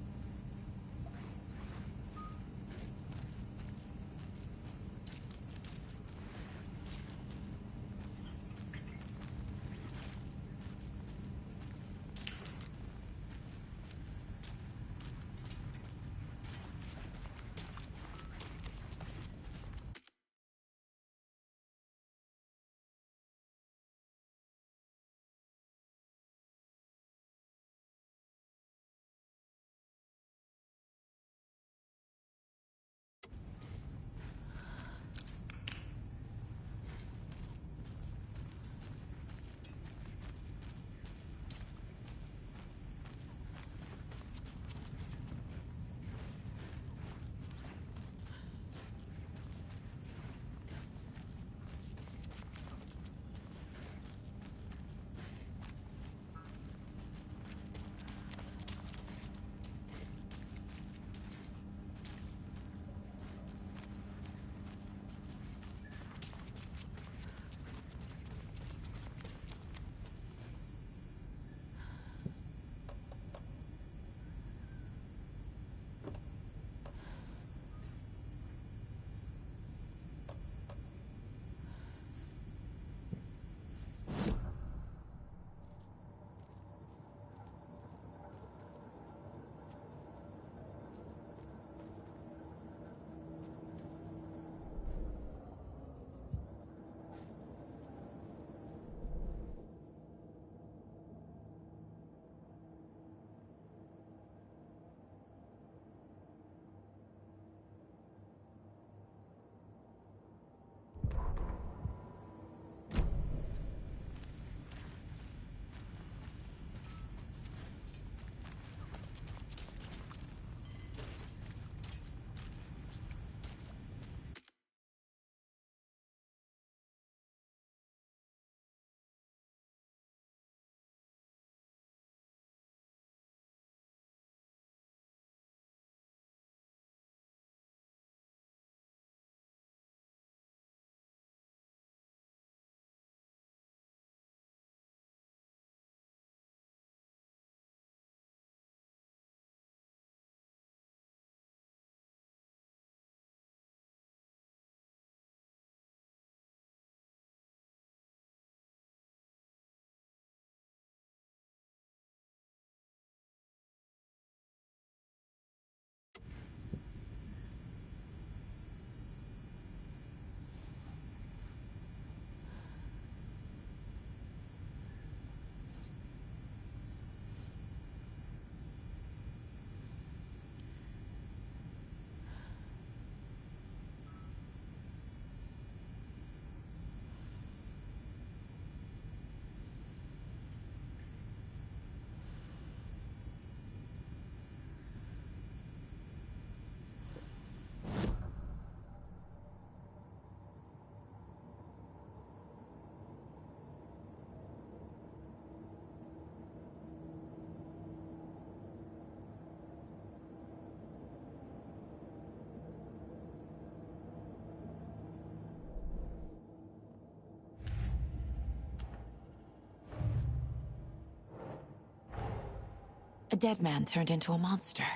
A dead man turned into a monster.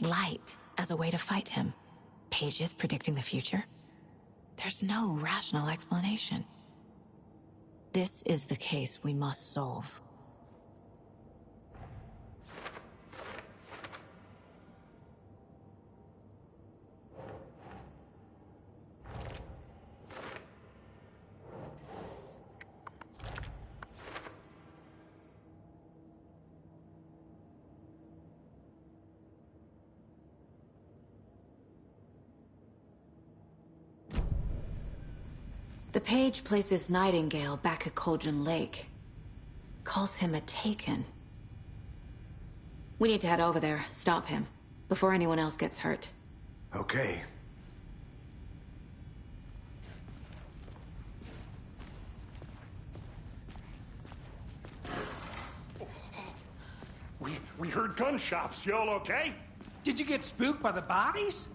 Light as a way to fight him. Pages predicting the future. There's no rational explanation. This is the case we must solve. The page places Nightingale back at Cauldron Lake. Calls him a Taken. We need to head over there, stop him, before anyone else gets hurt. Okay. We heard gunshots. Y'all okay? Did you get spooked by the bodies?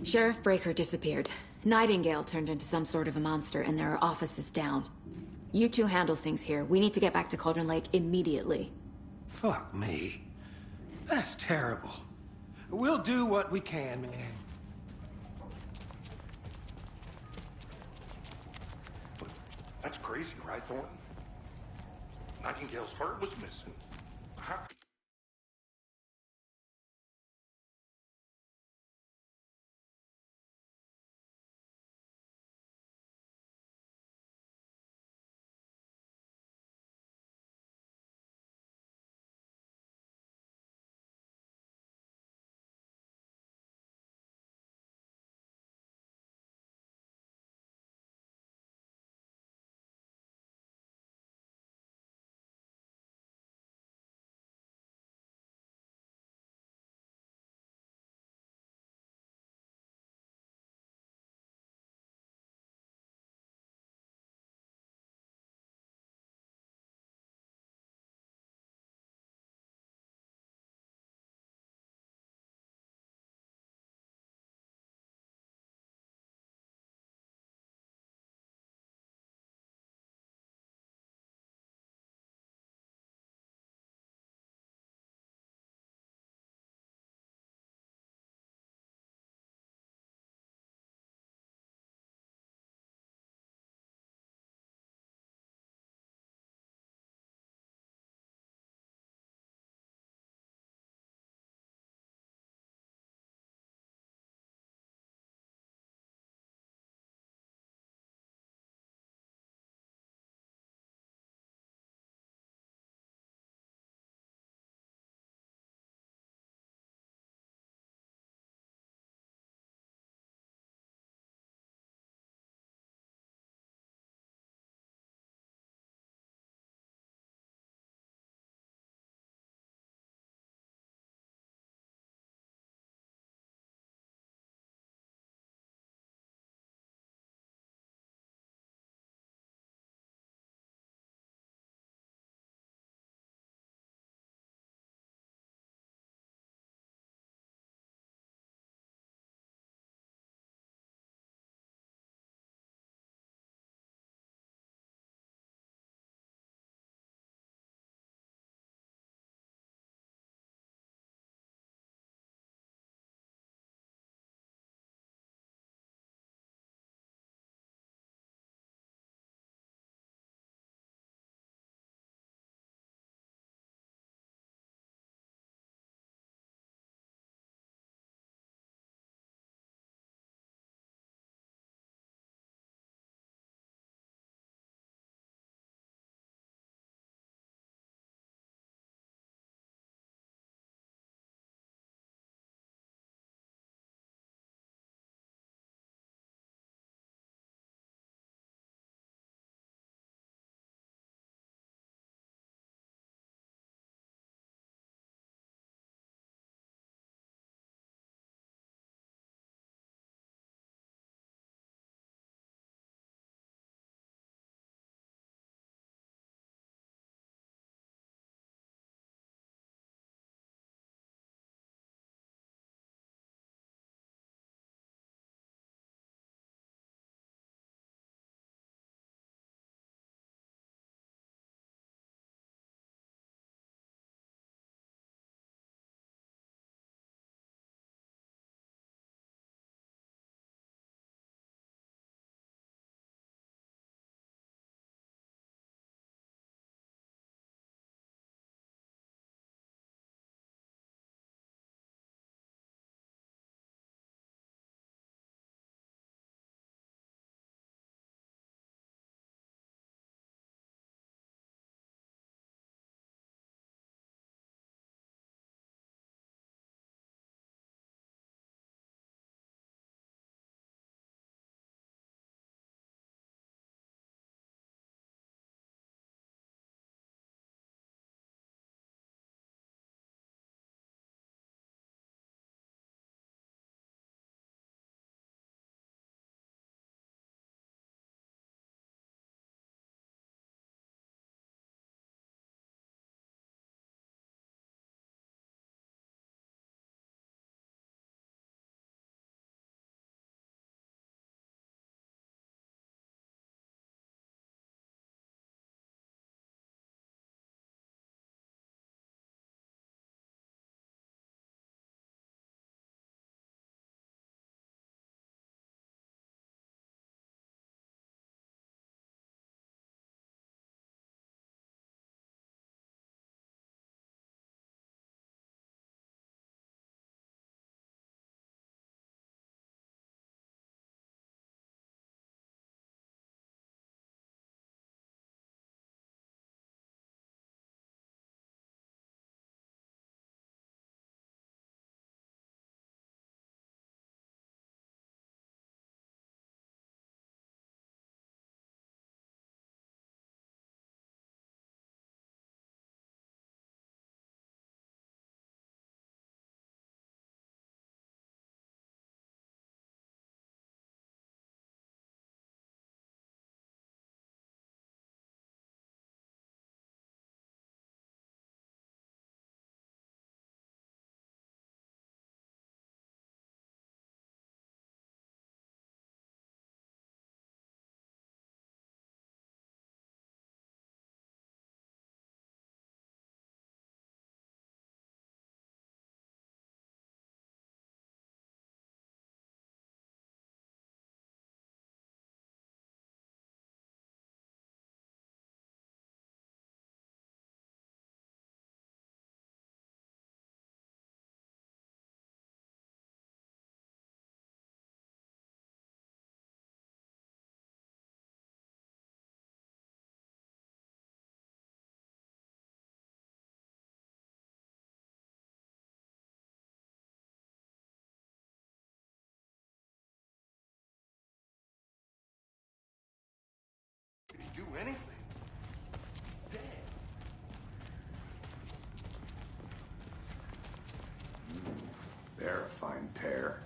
Sheriff Breaker disappeared. Nightingale turned into some sort of a monster, and there are offices down. You two handle things here. We need to get back to Cauldron Lake immediately. Fuck me. That's terrible. We'll do what we can, man. That's crazy, right, Thornton? Nightingale's heart was missing. How... anything. It's dead. They're a fine pair.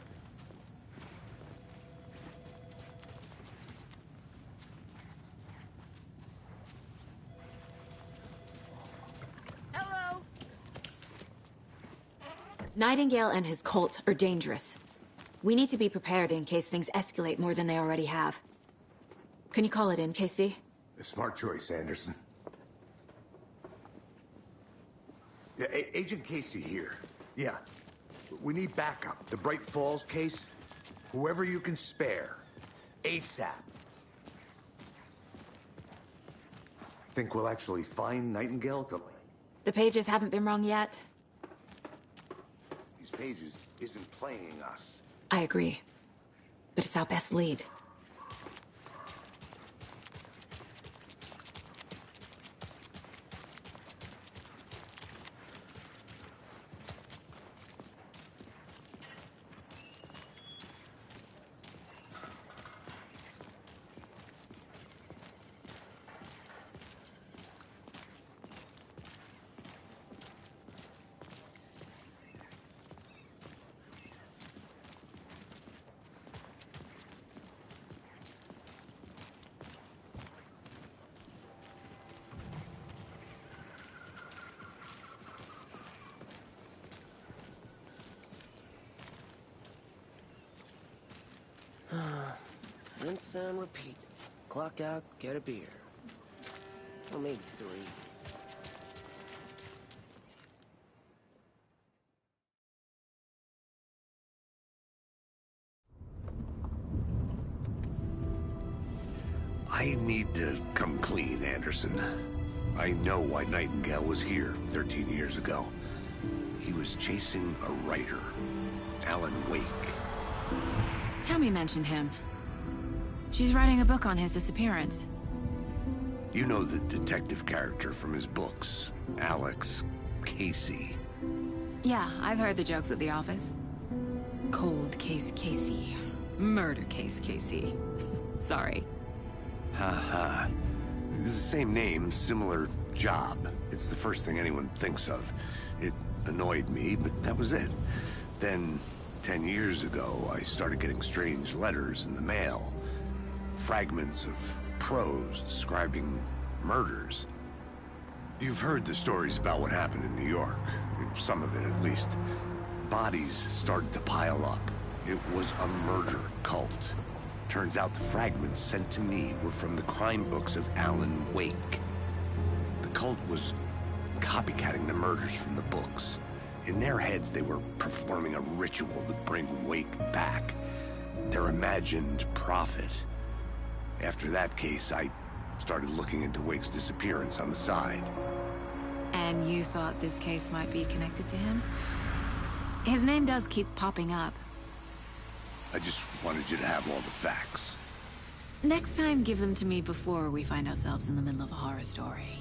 Hello. Nightingale and his cult are dangerous. We need to be prepared in case things escalate more than they already have. Can you call it in, Casey? A smart choice, Anderson. Yeah, Agent Casey here. Yeah. We need backup. The Bright Falls case. Whoever you can spare. ASAP. Think we'll actually find Nightingale at the... The pages haven't been wrong yet. These pages isn't playing us. I agree. But it's our best lead. Rinse and repeat. Clock out, get a beer. Or maybe 3. I need to come clean, Anderson. I know why Nightingale was here 13 years ago. He was chasing a writer, Alan Wake. Tammy mentioned him. She's writing a book on his disappearance. You know the detective character from his books, Alex Casey. Yeah, I've heard the jokes at the office. Cold case Casey. Murder case Casey. Sorry. Ha. It's the same name, similar job. It's the first thing anyone thinks of. It annoyed me, but that was it. Then, 10 years ago, I started getting strange letters in the mail. Fragments of prose describing murders. You've heard the stories about what happened in New York. Some of it, at least. Bodies started to pile up. It was a murder cult. Turns out the fragments sent to me were from the crime books of Alan Wake. The cult was copycatting the murders from the books. In their heads, they were performing a ritual to bring Wake back. Their imagined prophet. After that case, I started looking into Wake's disappearance on the side. And you thought this case might be connected to him? His name does keep popping up. I just wanted you to have all the facts. Next time, give them to me before we find ourselves in the middle of a horror story.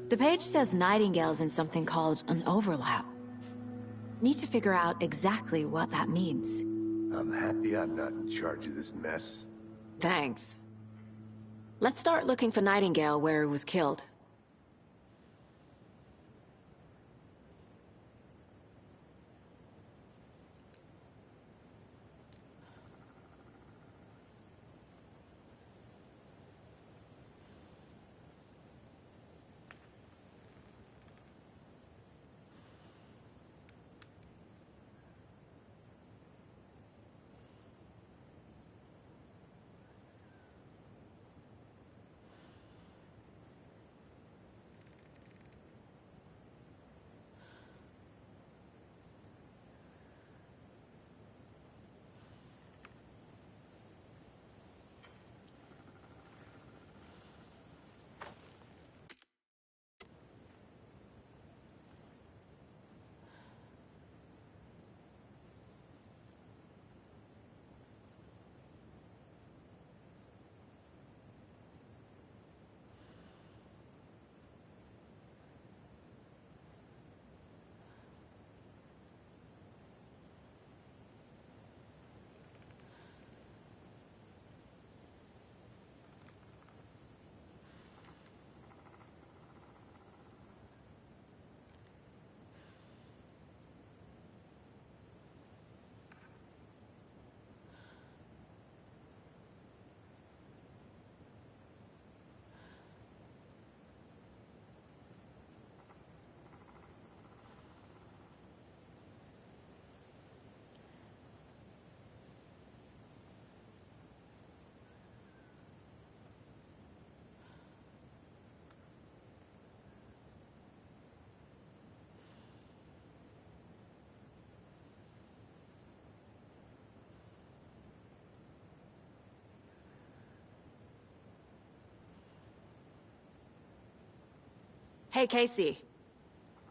The page says Nightingale's in something called an overlap. Need to figure out exactly what that means. I'm happy I'm not in charge of this mess. Thanks. Let's start looking for Nightingale where he was killed. Hey, Casey.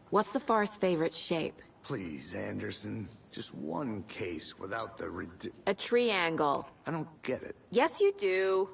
What's the far's favorite shape? Please, Anderson. Just one case without the A triangle. I don't get it. Yes, you do.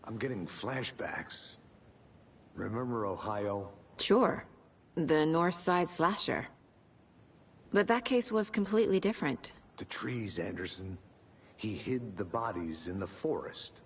I'm getting flashbacks. Remember Ohio? Sure. The North Side slasher. But that case was completely different. The trees, Anderson. He hid the bodies in the forest.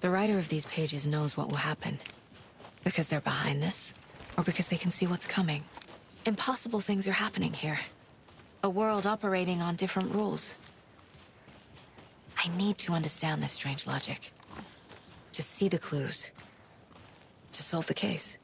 The writer of these pages knows what will happen. Because they're behind this, or because they can see what's coming. Impossible things are happening here. A world operating on different rules. I need to understand this strange logic. To see the clues. To solve the case.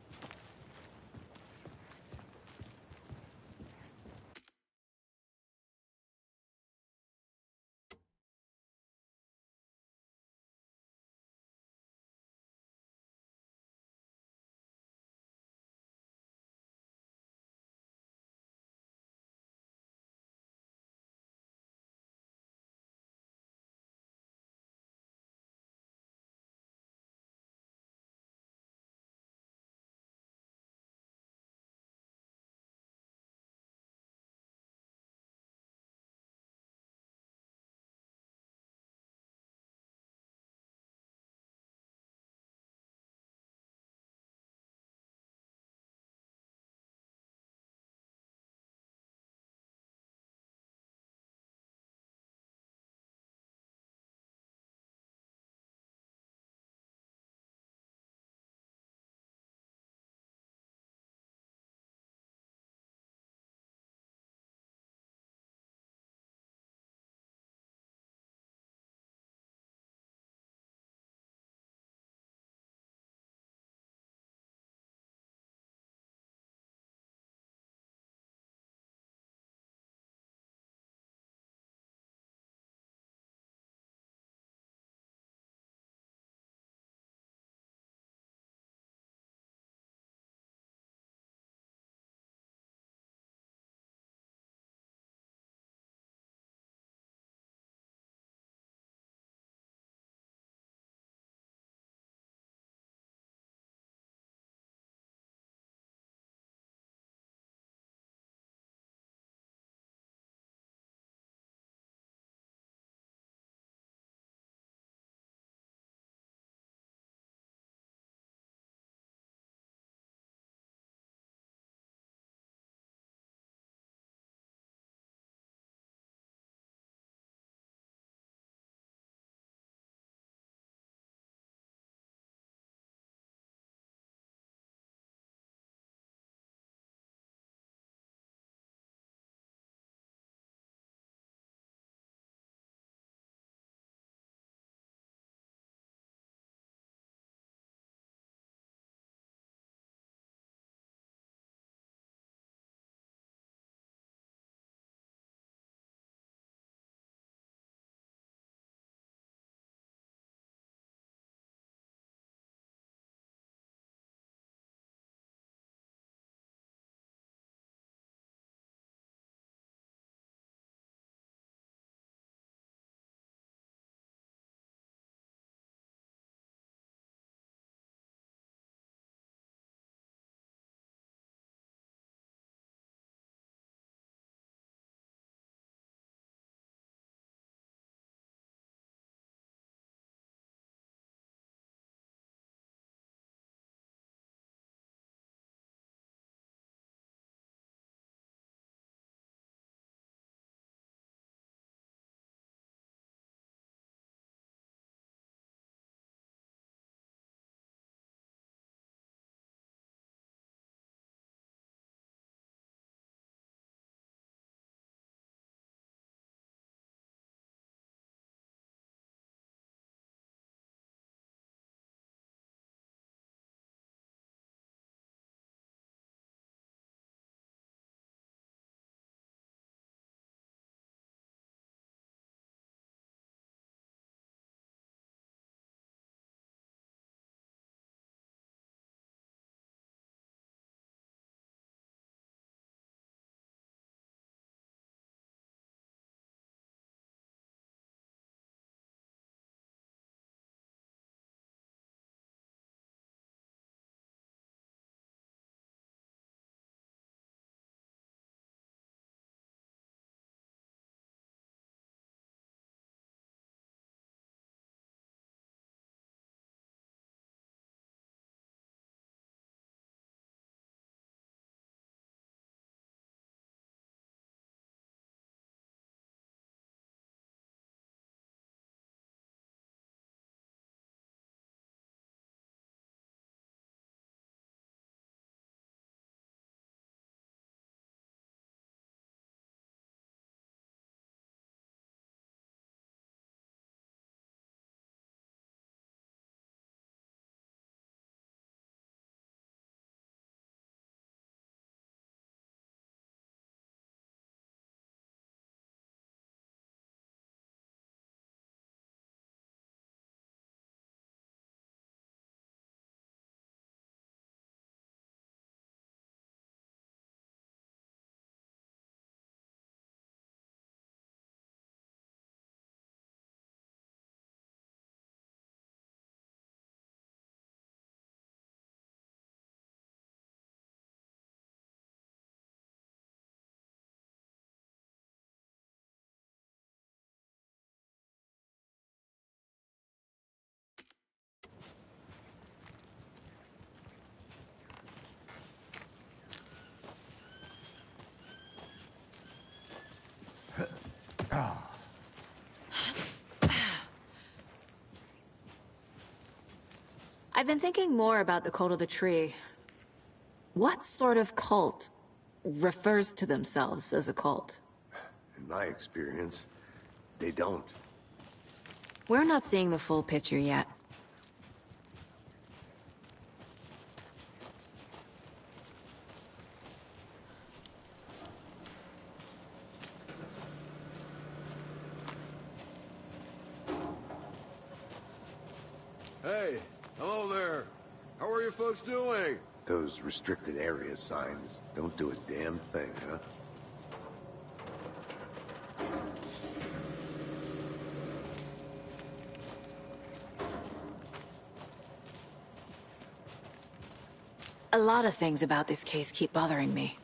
I've been thinking more about the cult of the tree. What sort of cult refers to themselves as a cult? In my experience, they don't. We're not seeing the full picture yet. Hey, hello there. How are you folks doing? Those restricted area signs don't do a damn thing, huh? A lot of things about this case keep bothering me.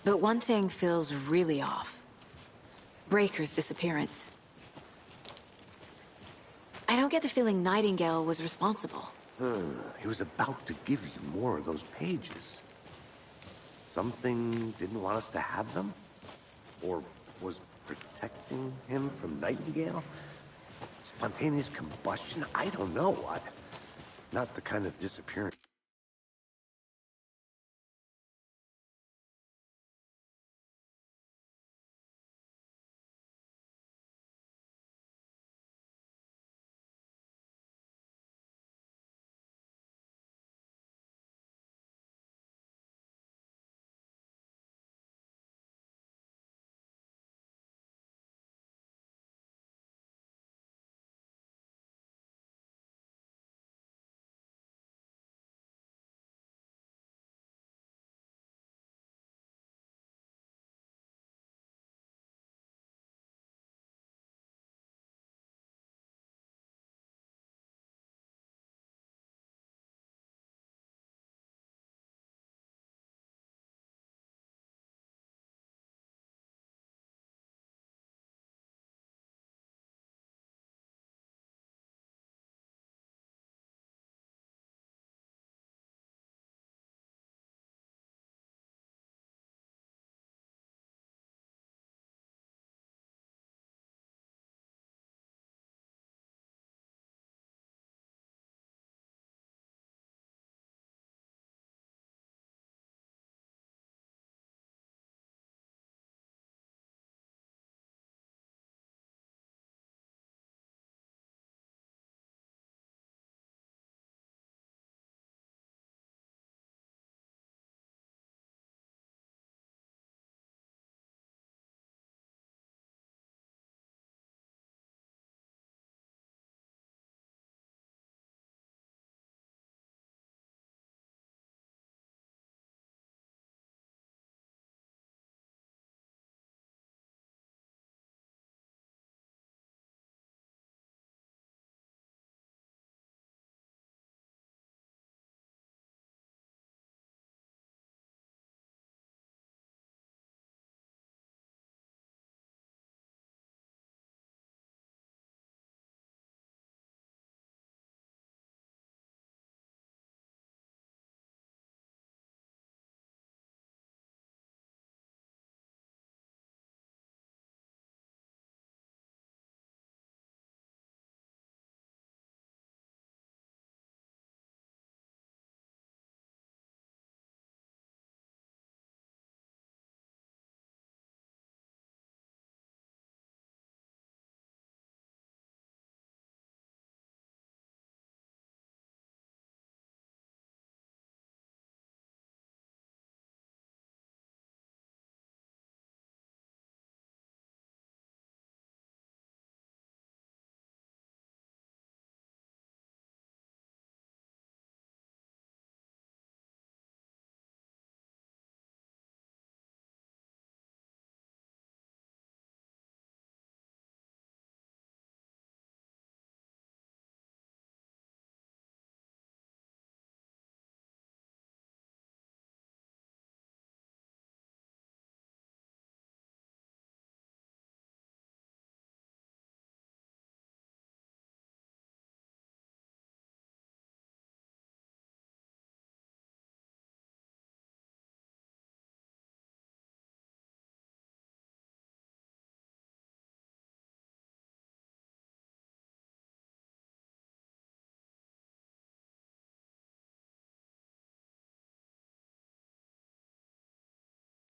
But one thing feels really off. Breaker's disappearance. I don't get the feeling Nightingale was responsible. He was about to give you more of those pages. Something didn't want us to have them? Or was protecting him from Nightingale? Spontaneous combustion? I don't know. Not the kind of disappearance.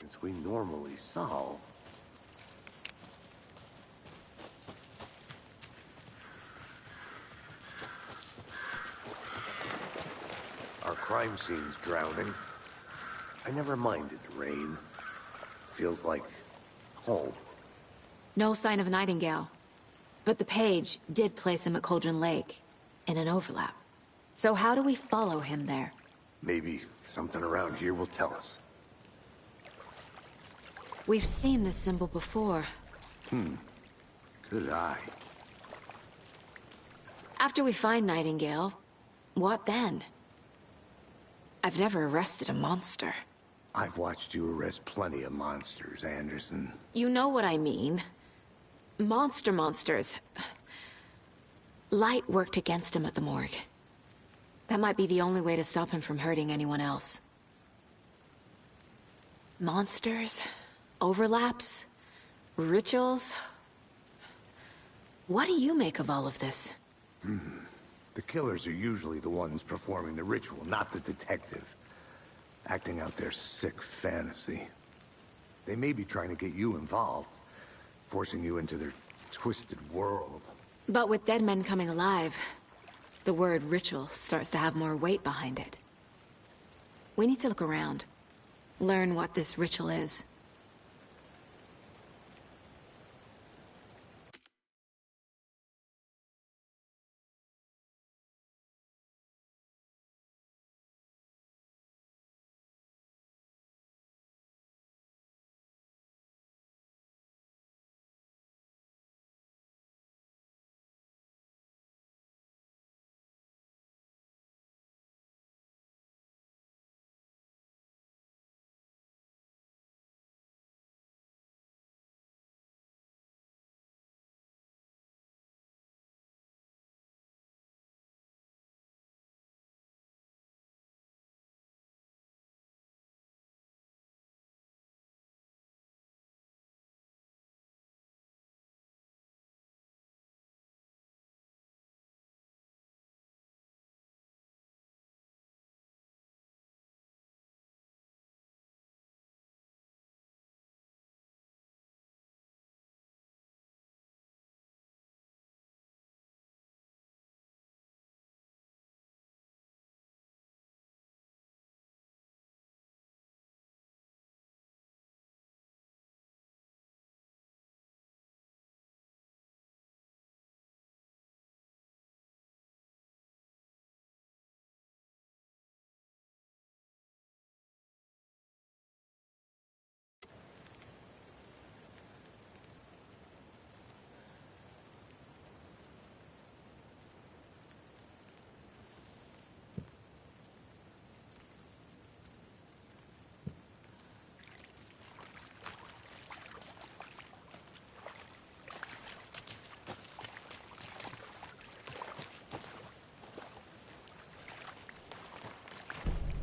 Since we normally solve. Our crime scene's drowning. I never minded rain. Feels like home. No sign of Nightingale. But the page did place him at Cauldron Lake, in an overlap. So how do we follow him there? Maybe something around here will tell us. We've seen this symbol before. Good eye. After we find Nightingale, what then? I've never arrested a monster. I've watched you arrest plenty of monsters, Anderson. You know what I mean. Monsters. Light worked against him at the morgue. That might be the only way to stop him from hurting anyone else. Monsters? Overlaps? Rituals? What do you make of all of this? The killers are usually the ones performing the ritual, not the detective. Acting out their sick fantasy. They may be trying to get you involved, forcing you into their twisted world. But with dead men coming alive, the word ritual starts to have more weight behind it. We need to look around, learn what this ritual is.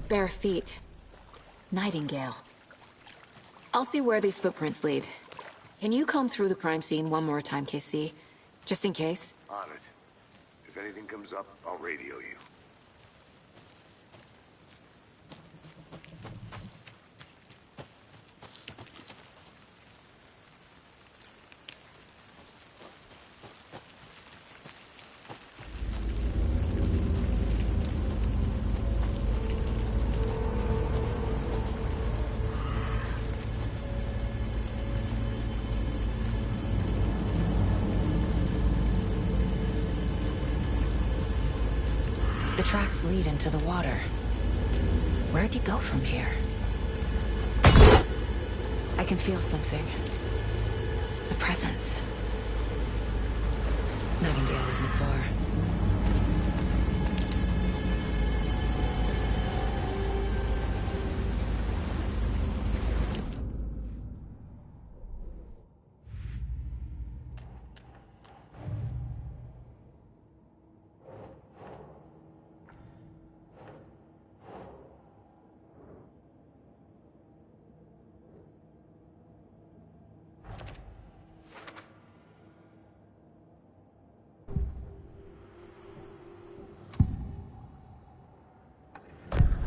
Bare feet. Nightingale. I'll see where these footprints lead. Can you comb through the crime scene one more time, KC? Just in case? On it. If anything comes up, I'll radio you. The tracks lead into the water. Where'd he go from here? I can feel something. A presence. Nightingale isn't far.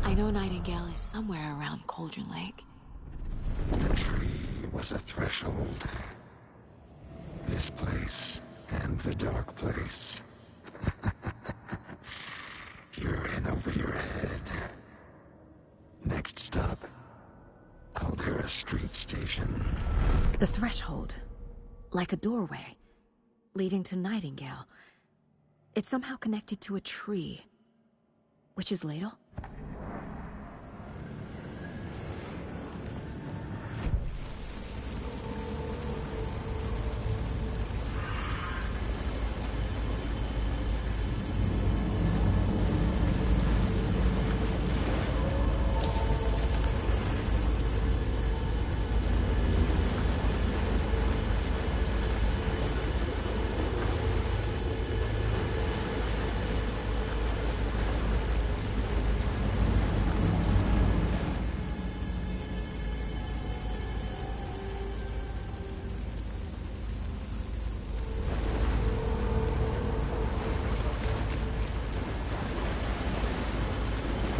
I know Nightingale is somewhere around Cauldron Lake. The tree was a threshold. This place and the dark place. You're in over your head. Next stop, Caldera Street Station. The threshold. Like a doorway. Leading to Nightingale. It's somehow connected to a tree. Witch's ladle?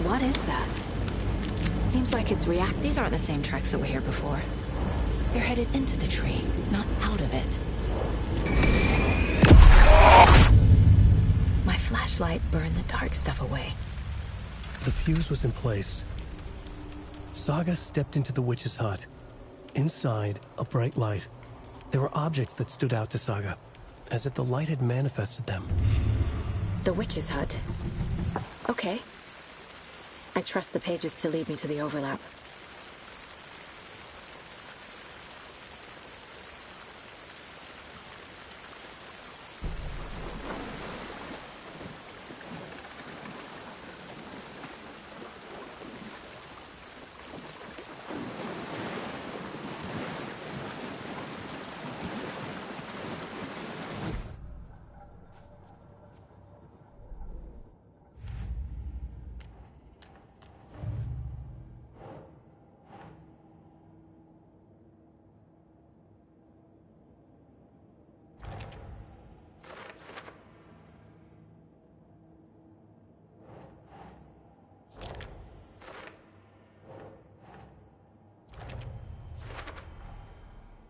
What is that? Seems like it's react. These aren't the same tracks that were here before. They're headed into the tree, not out of it. My flashlight burned the dark stuff away. The fuse was in place. Saga stepped into the witch's hut. Inside, a bright light. There were objects that stood out to Saga, as if the light had manifested them. The witch's hut. Okay. I trust the pages to lead me to the overlap.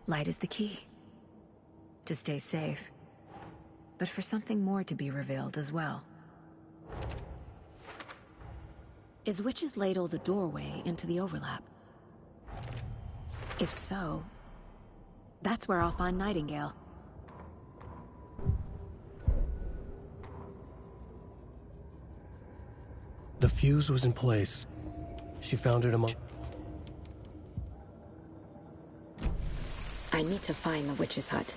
Light is the key. To stay safe. But for something more to be revealed as well. Is Witch's Ladle the doorway into the overlap? If so, that's where I'll find Nightingale. The fuse was in place. She found it among... I need to find the witch's hut.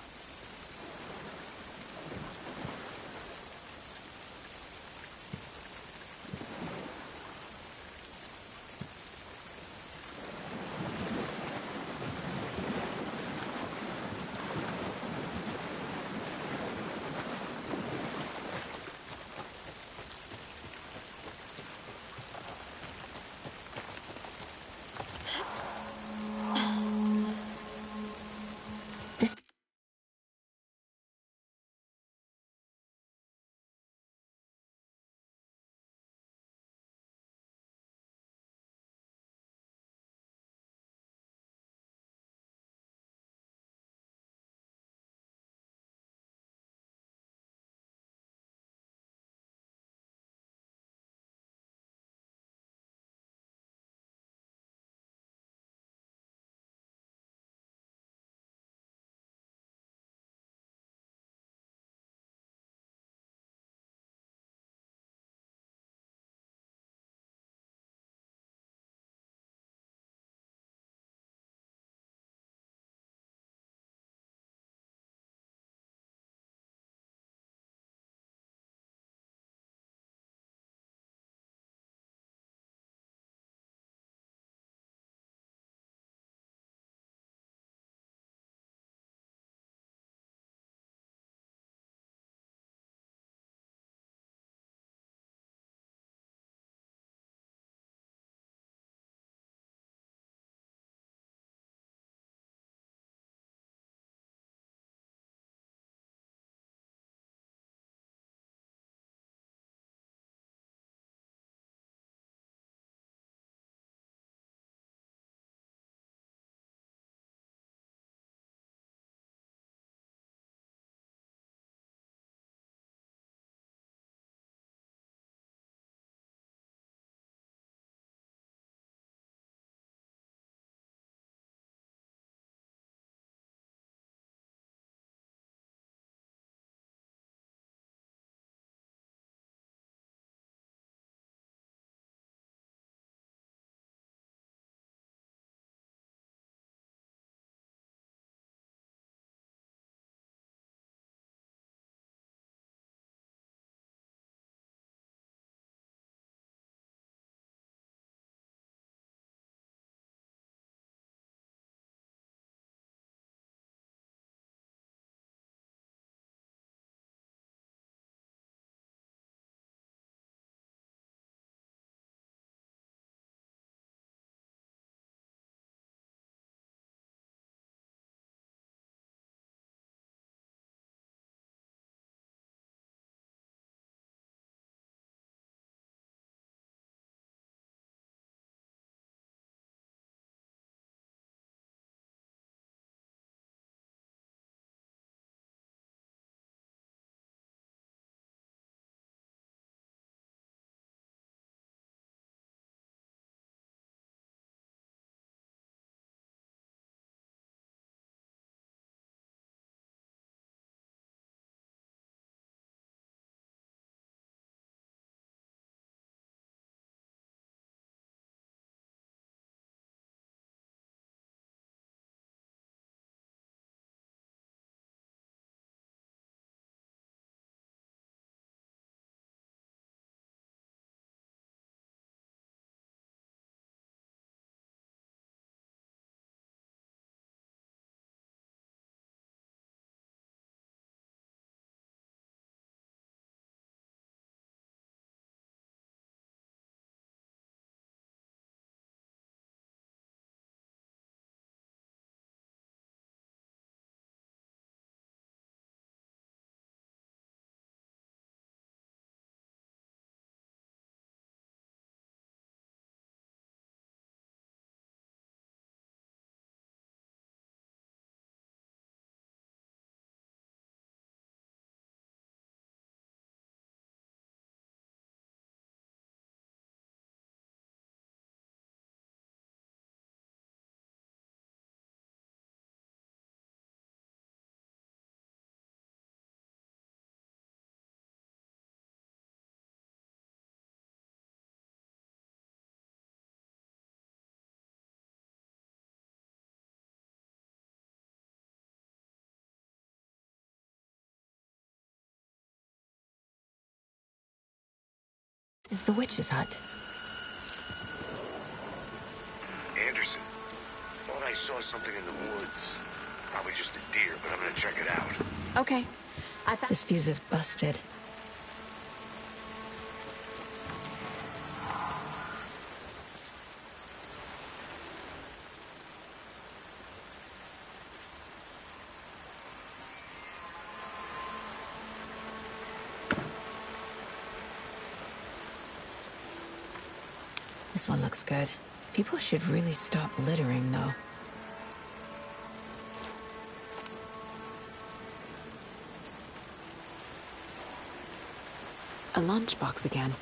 is the witch's hut. Anderson, thought I saw something in the woods. Probably just a deer, but I'm gonna check it out. Okay. This fuse is busted. This one looks good. People should really stop littering, though. A lunchbox again.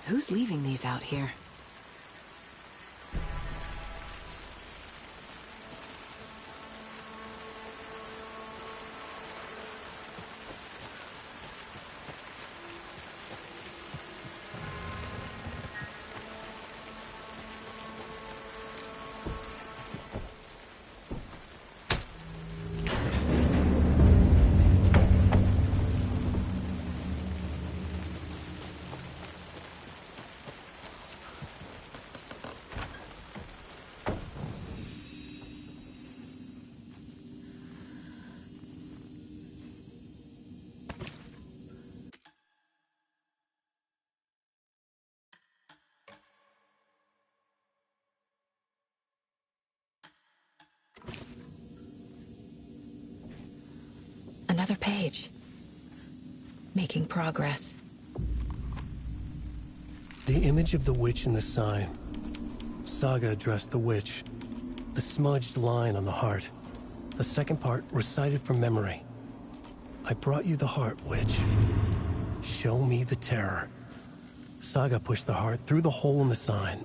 Who's leaving these out here? Another page. Making progress. The image of the witch in the sign. Saga addressed the witch. The smudged line on the heart. The second part recited from memory. I brought you the heart, witch. Show me the terror. Saga pushed the heart through the hole in the sign.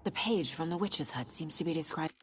The page from the witch's hut seems to be described.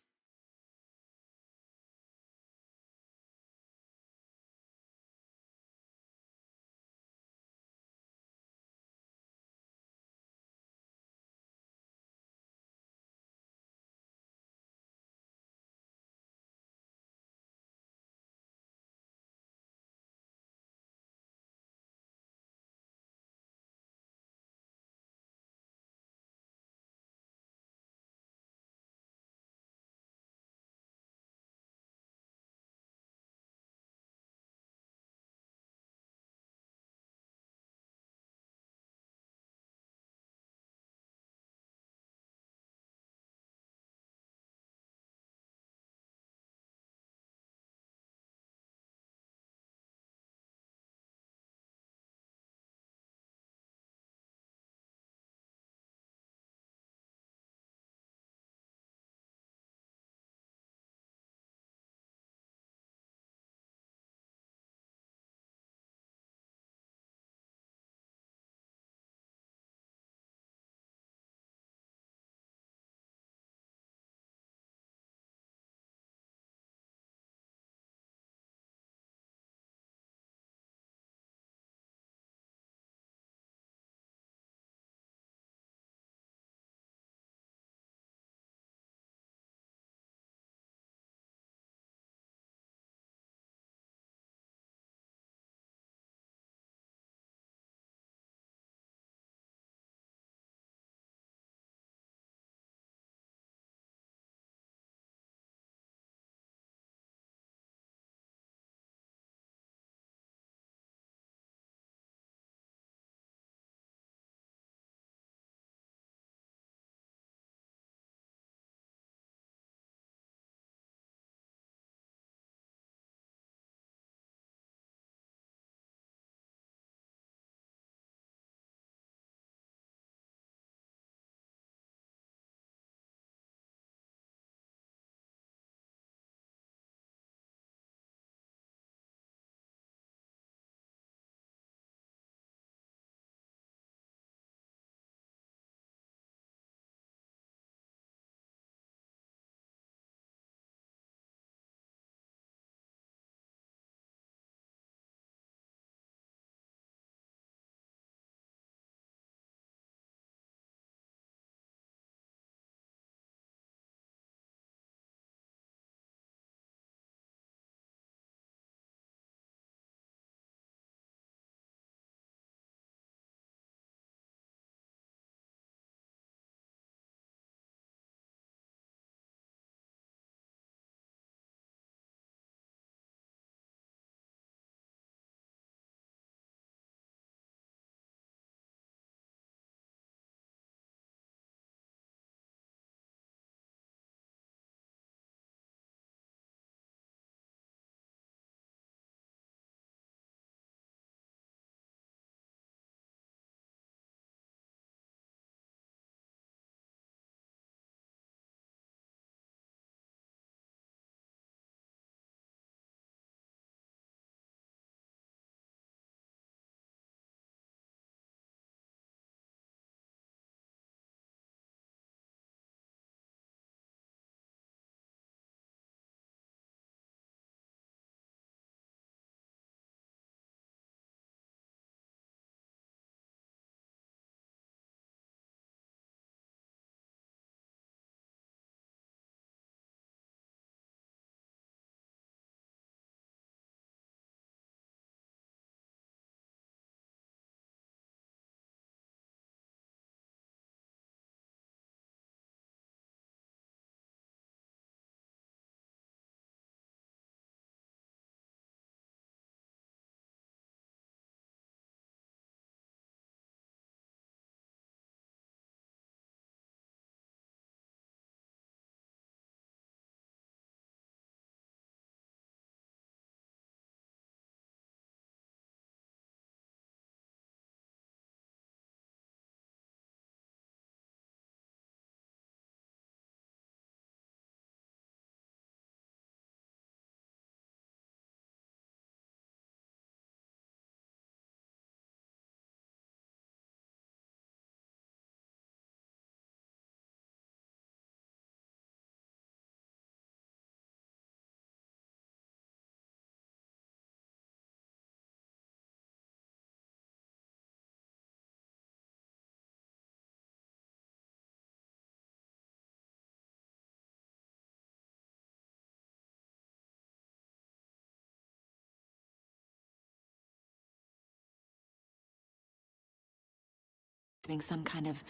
Doing some kind of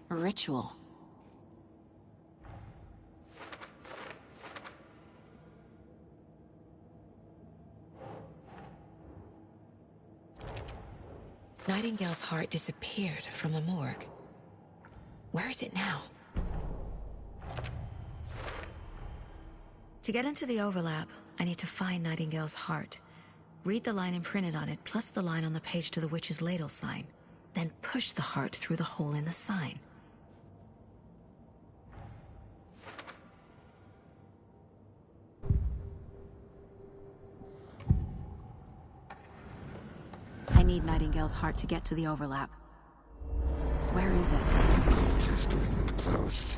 ritual. Nightingale's heart disappeared from the morgue. Where is it now? To get into the overlap, I need to find Nightingale's heart. Read the line imprinted on it, plus the line on the page to the witch's ladle sign. Then push the heart through the hole in the sign. I need Nightingale's heart to get to the overlap. Where is it? The cultist leaned close.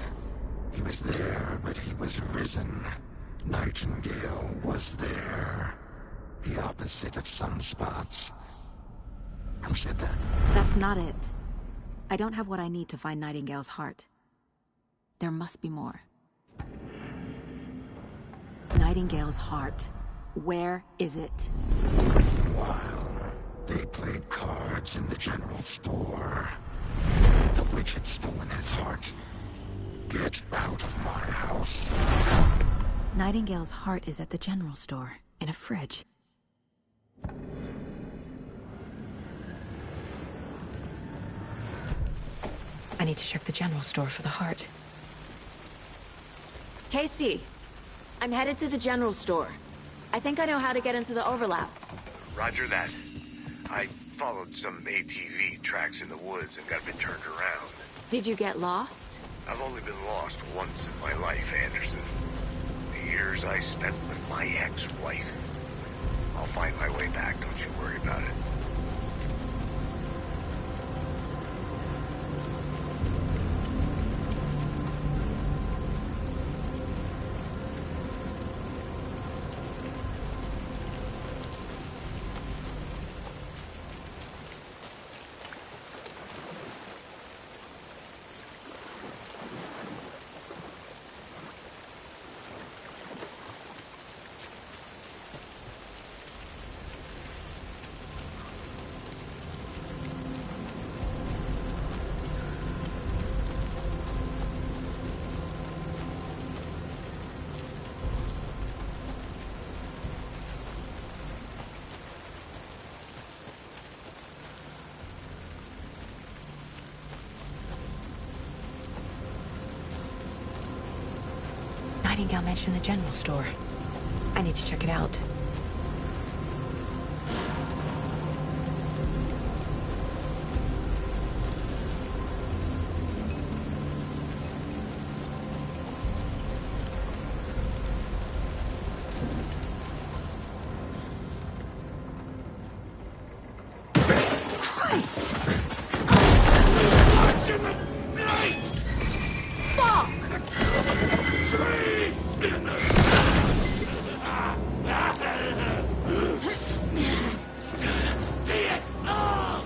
He was there, but he was risen. Nightingale was there. The opposite of sunspots. Who said that? That's not it. I don't have what I need to find Nightingale's heart. There must be more. Nightingale's heart. Where is it? For a while, they played cards in the general store. The witch had stolen his heart. Get out of my house. Nightingale's heart is at the general store, in a fridge. I need to check the general store for the heart. Casey! I'm headed to the general store. I think I know how to get into the overlap. Roger that. I followed some ATV tracks in the woods and got a bit turned around. Did you get lost? I've only been lost once in my life, Anderson. The years I spent with my ex-wife. I'll find my way back, don't you worry about it. Nightingale mentioned the general store. I need to check it out. Christ! Watch in the night! Fuck! Tree in the see it all!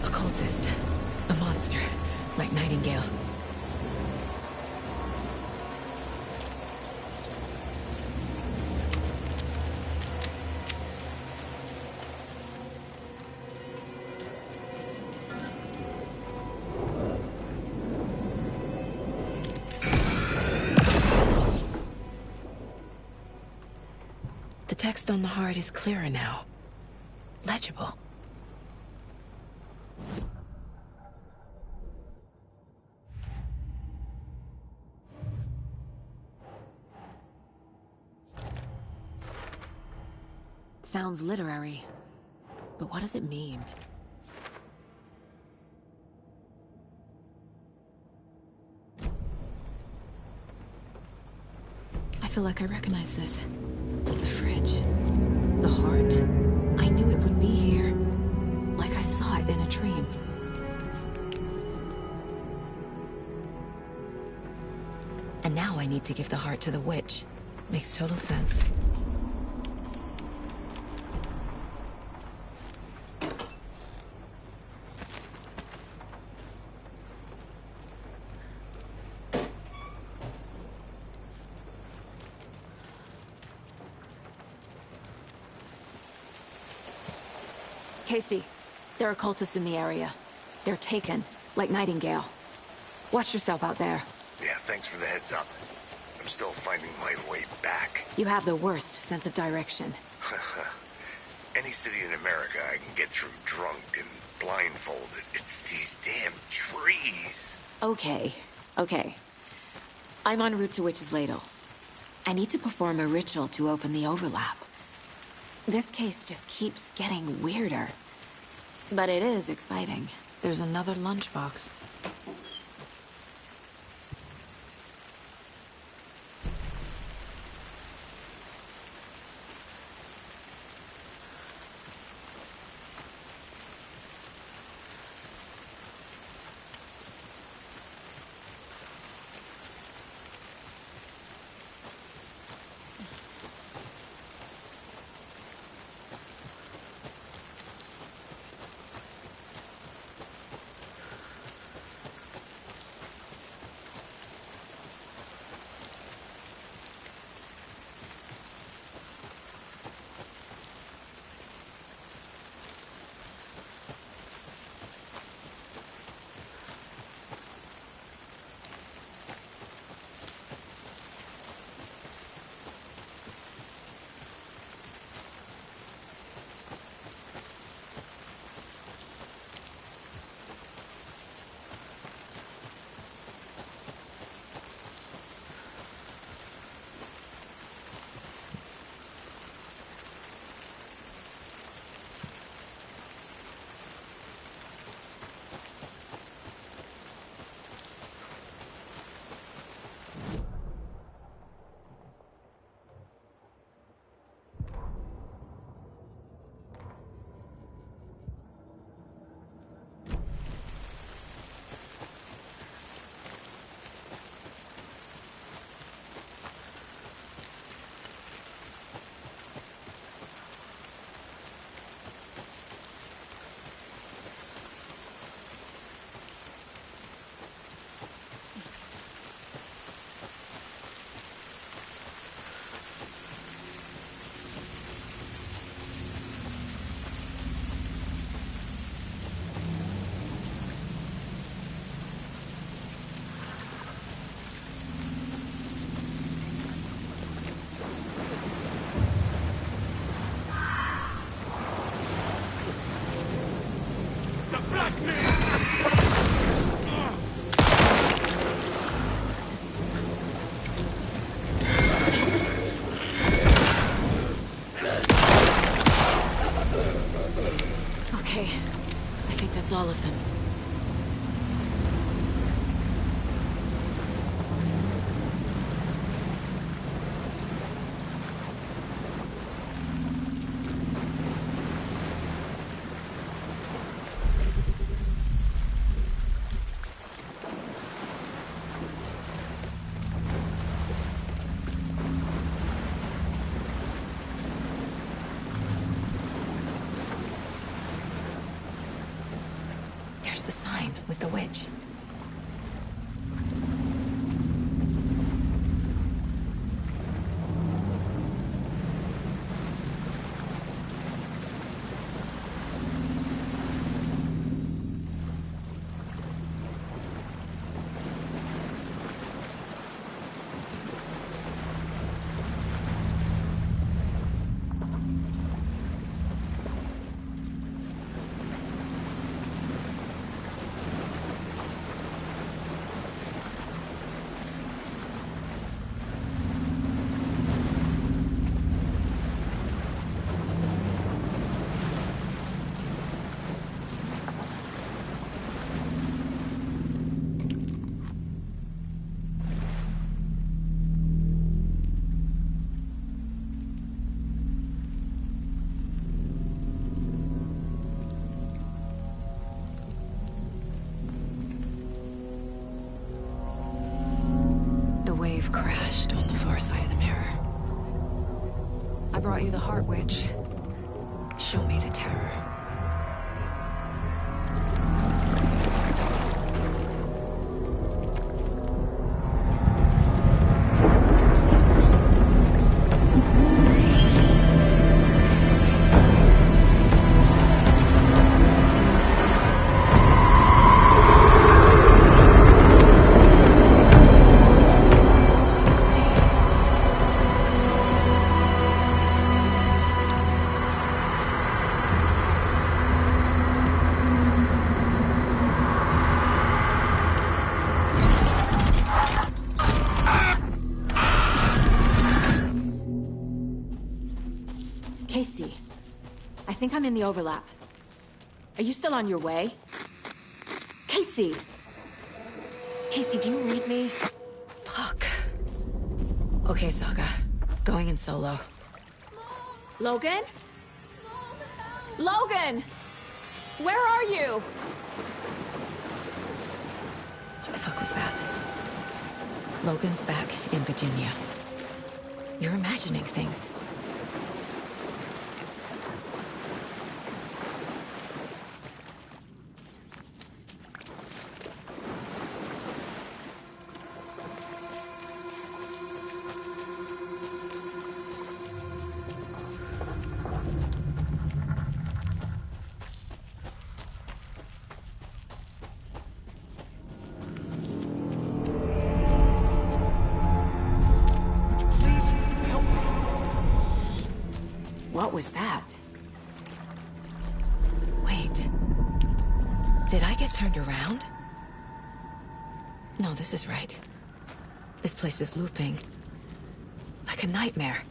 A cultist. A monster. Like Nightingale. The text on the heart is clearer now. Legible. Sounds literary, but what does it mean? I feel like I recognize this. The fridge. The heart. I knew it would be here. Like I saw it in a dream. And now I need to give the heart to the witch. Makes total sense. Casey, there are cultists in the area. They're taken, like Nightingale. Watch yourself out there. Yeah, thanks for the heads up. I'm still finding my way back. You have the worst sense of direction. Any city in America I can get through drunk and blindfolded. It's these damn trees. Okay. I'm en route to Witch's Ladle. I need to perform a ritual to open the overlap. This case just keeps getting weirder. But it is exciting. There's another lunchbox. That's all of them. With the witch. Crashed on the far side of the mirror. I brought you the Heart Witch. Show me the terror. Casey, I think I'm in the overlap. Are you still on your way? Casey! Casey, do you read me? Fuck. Okay, Saga. Going in solo. Logan? Logan! Where are you? What the fuck was that? Logan's back in Virginia. You're imagining things. What was that? Wait. Did I get turned around? No, this is right. This place is looping. Like a nightmare.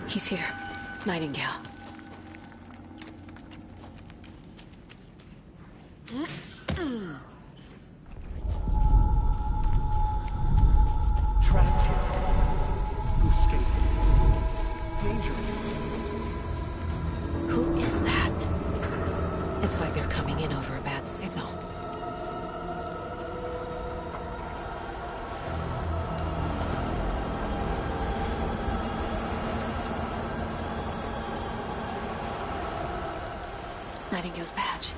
He's here. Nightingale. Trapped here. Who escaped? Danger. Who is that? It's like they're coming in over a bad signal. Nightingale's badge.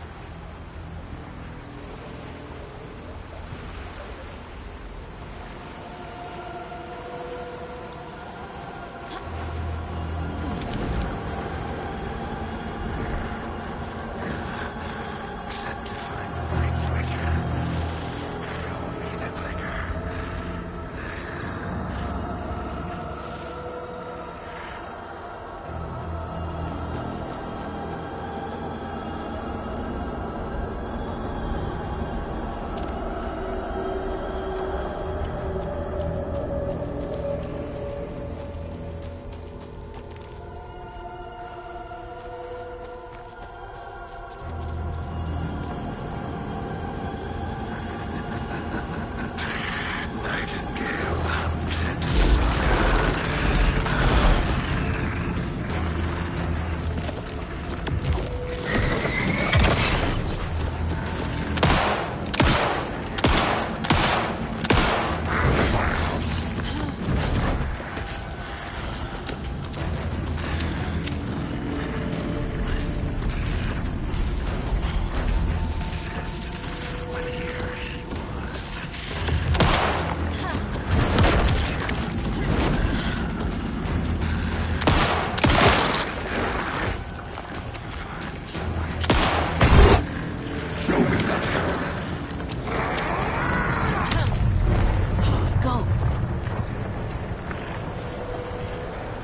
Set to find the light switch. Show me the clicker.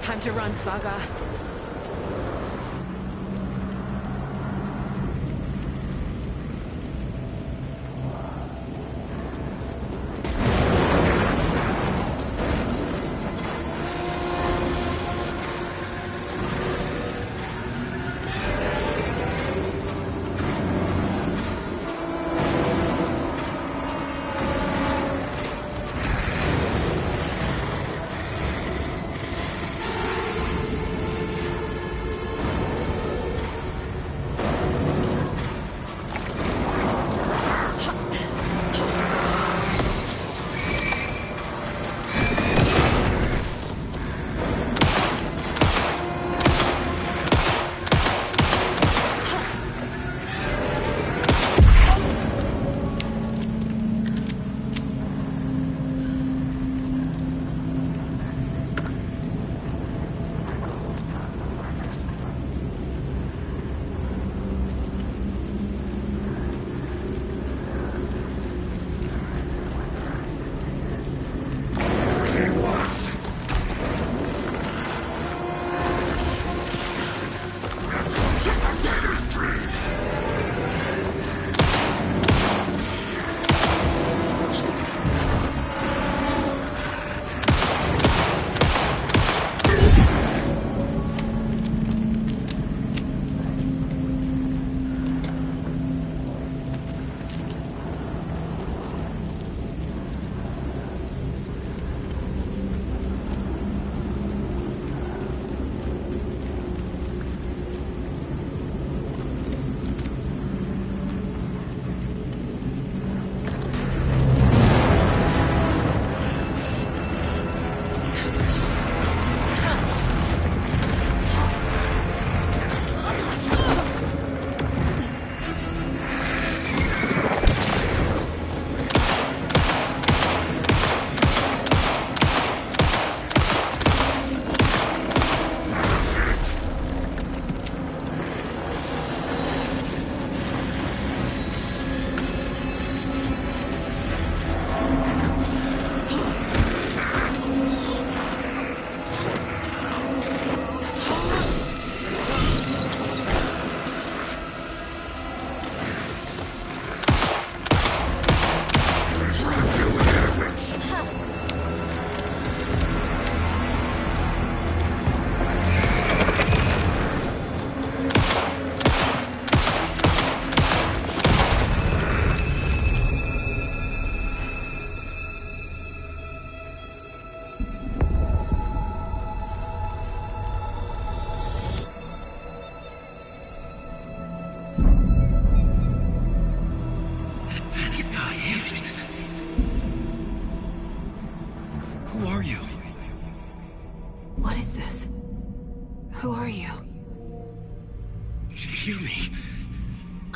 Time to run, Saga.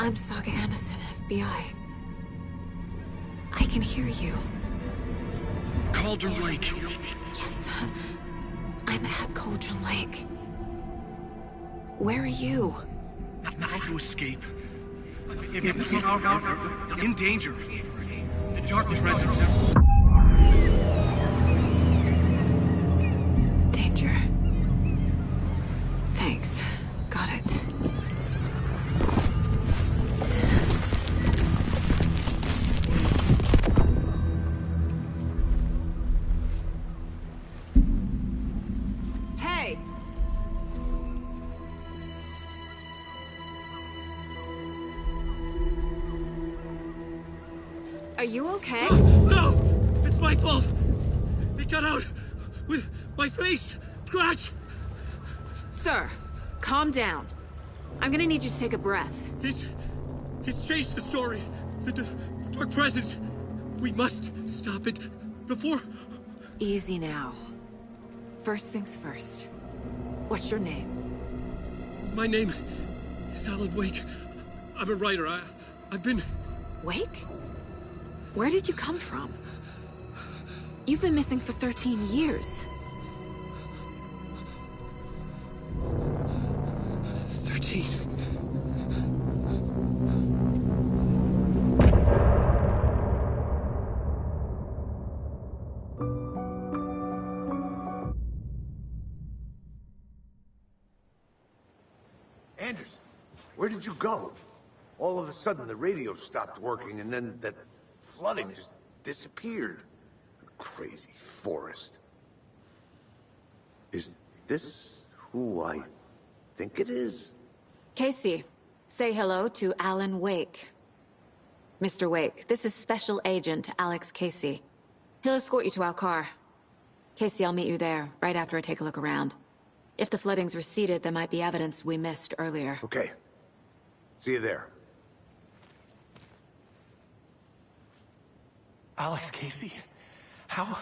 I'm Saga Anderson, FBI. I can hear you. Cauldron Lake. Yes, I'm at Cauldron Lake. Where are you? How to escape? In danger. The dark presence. Danger. Thanks. Got it. Hey! Are you okay? No! It's my fault! It got out with my face! Scratch! Sir, calm down. I'm gonna need you to take a breath. He's changed the story. The dark presence. We must stop it before... Easy now. First things first. What's your name? My name is Alan Wake. I'm a writer. I've been... Wake? Where did you come from? You've been missing for 13 years. 13. Anderson, where did you go? All of a sudden, the radio stopped working, and then that flooding just disappeared. Crazy forest. Is this who I think it is? Casey, say hello to Alan Wake. Mr. Wake, this is Special Agent Alex Casey. He'll escort you to our car. Casey, I'll meet you there, right after I take a look around. If the flooding's receded, there might be evidence we missed earlier. Okay. See you there. Alex Casey? How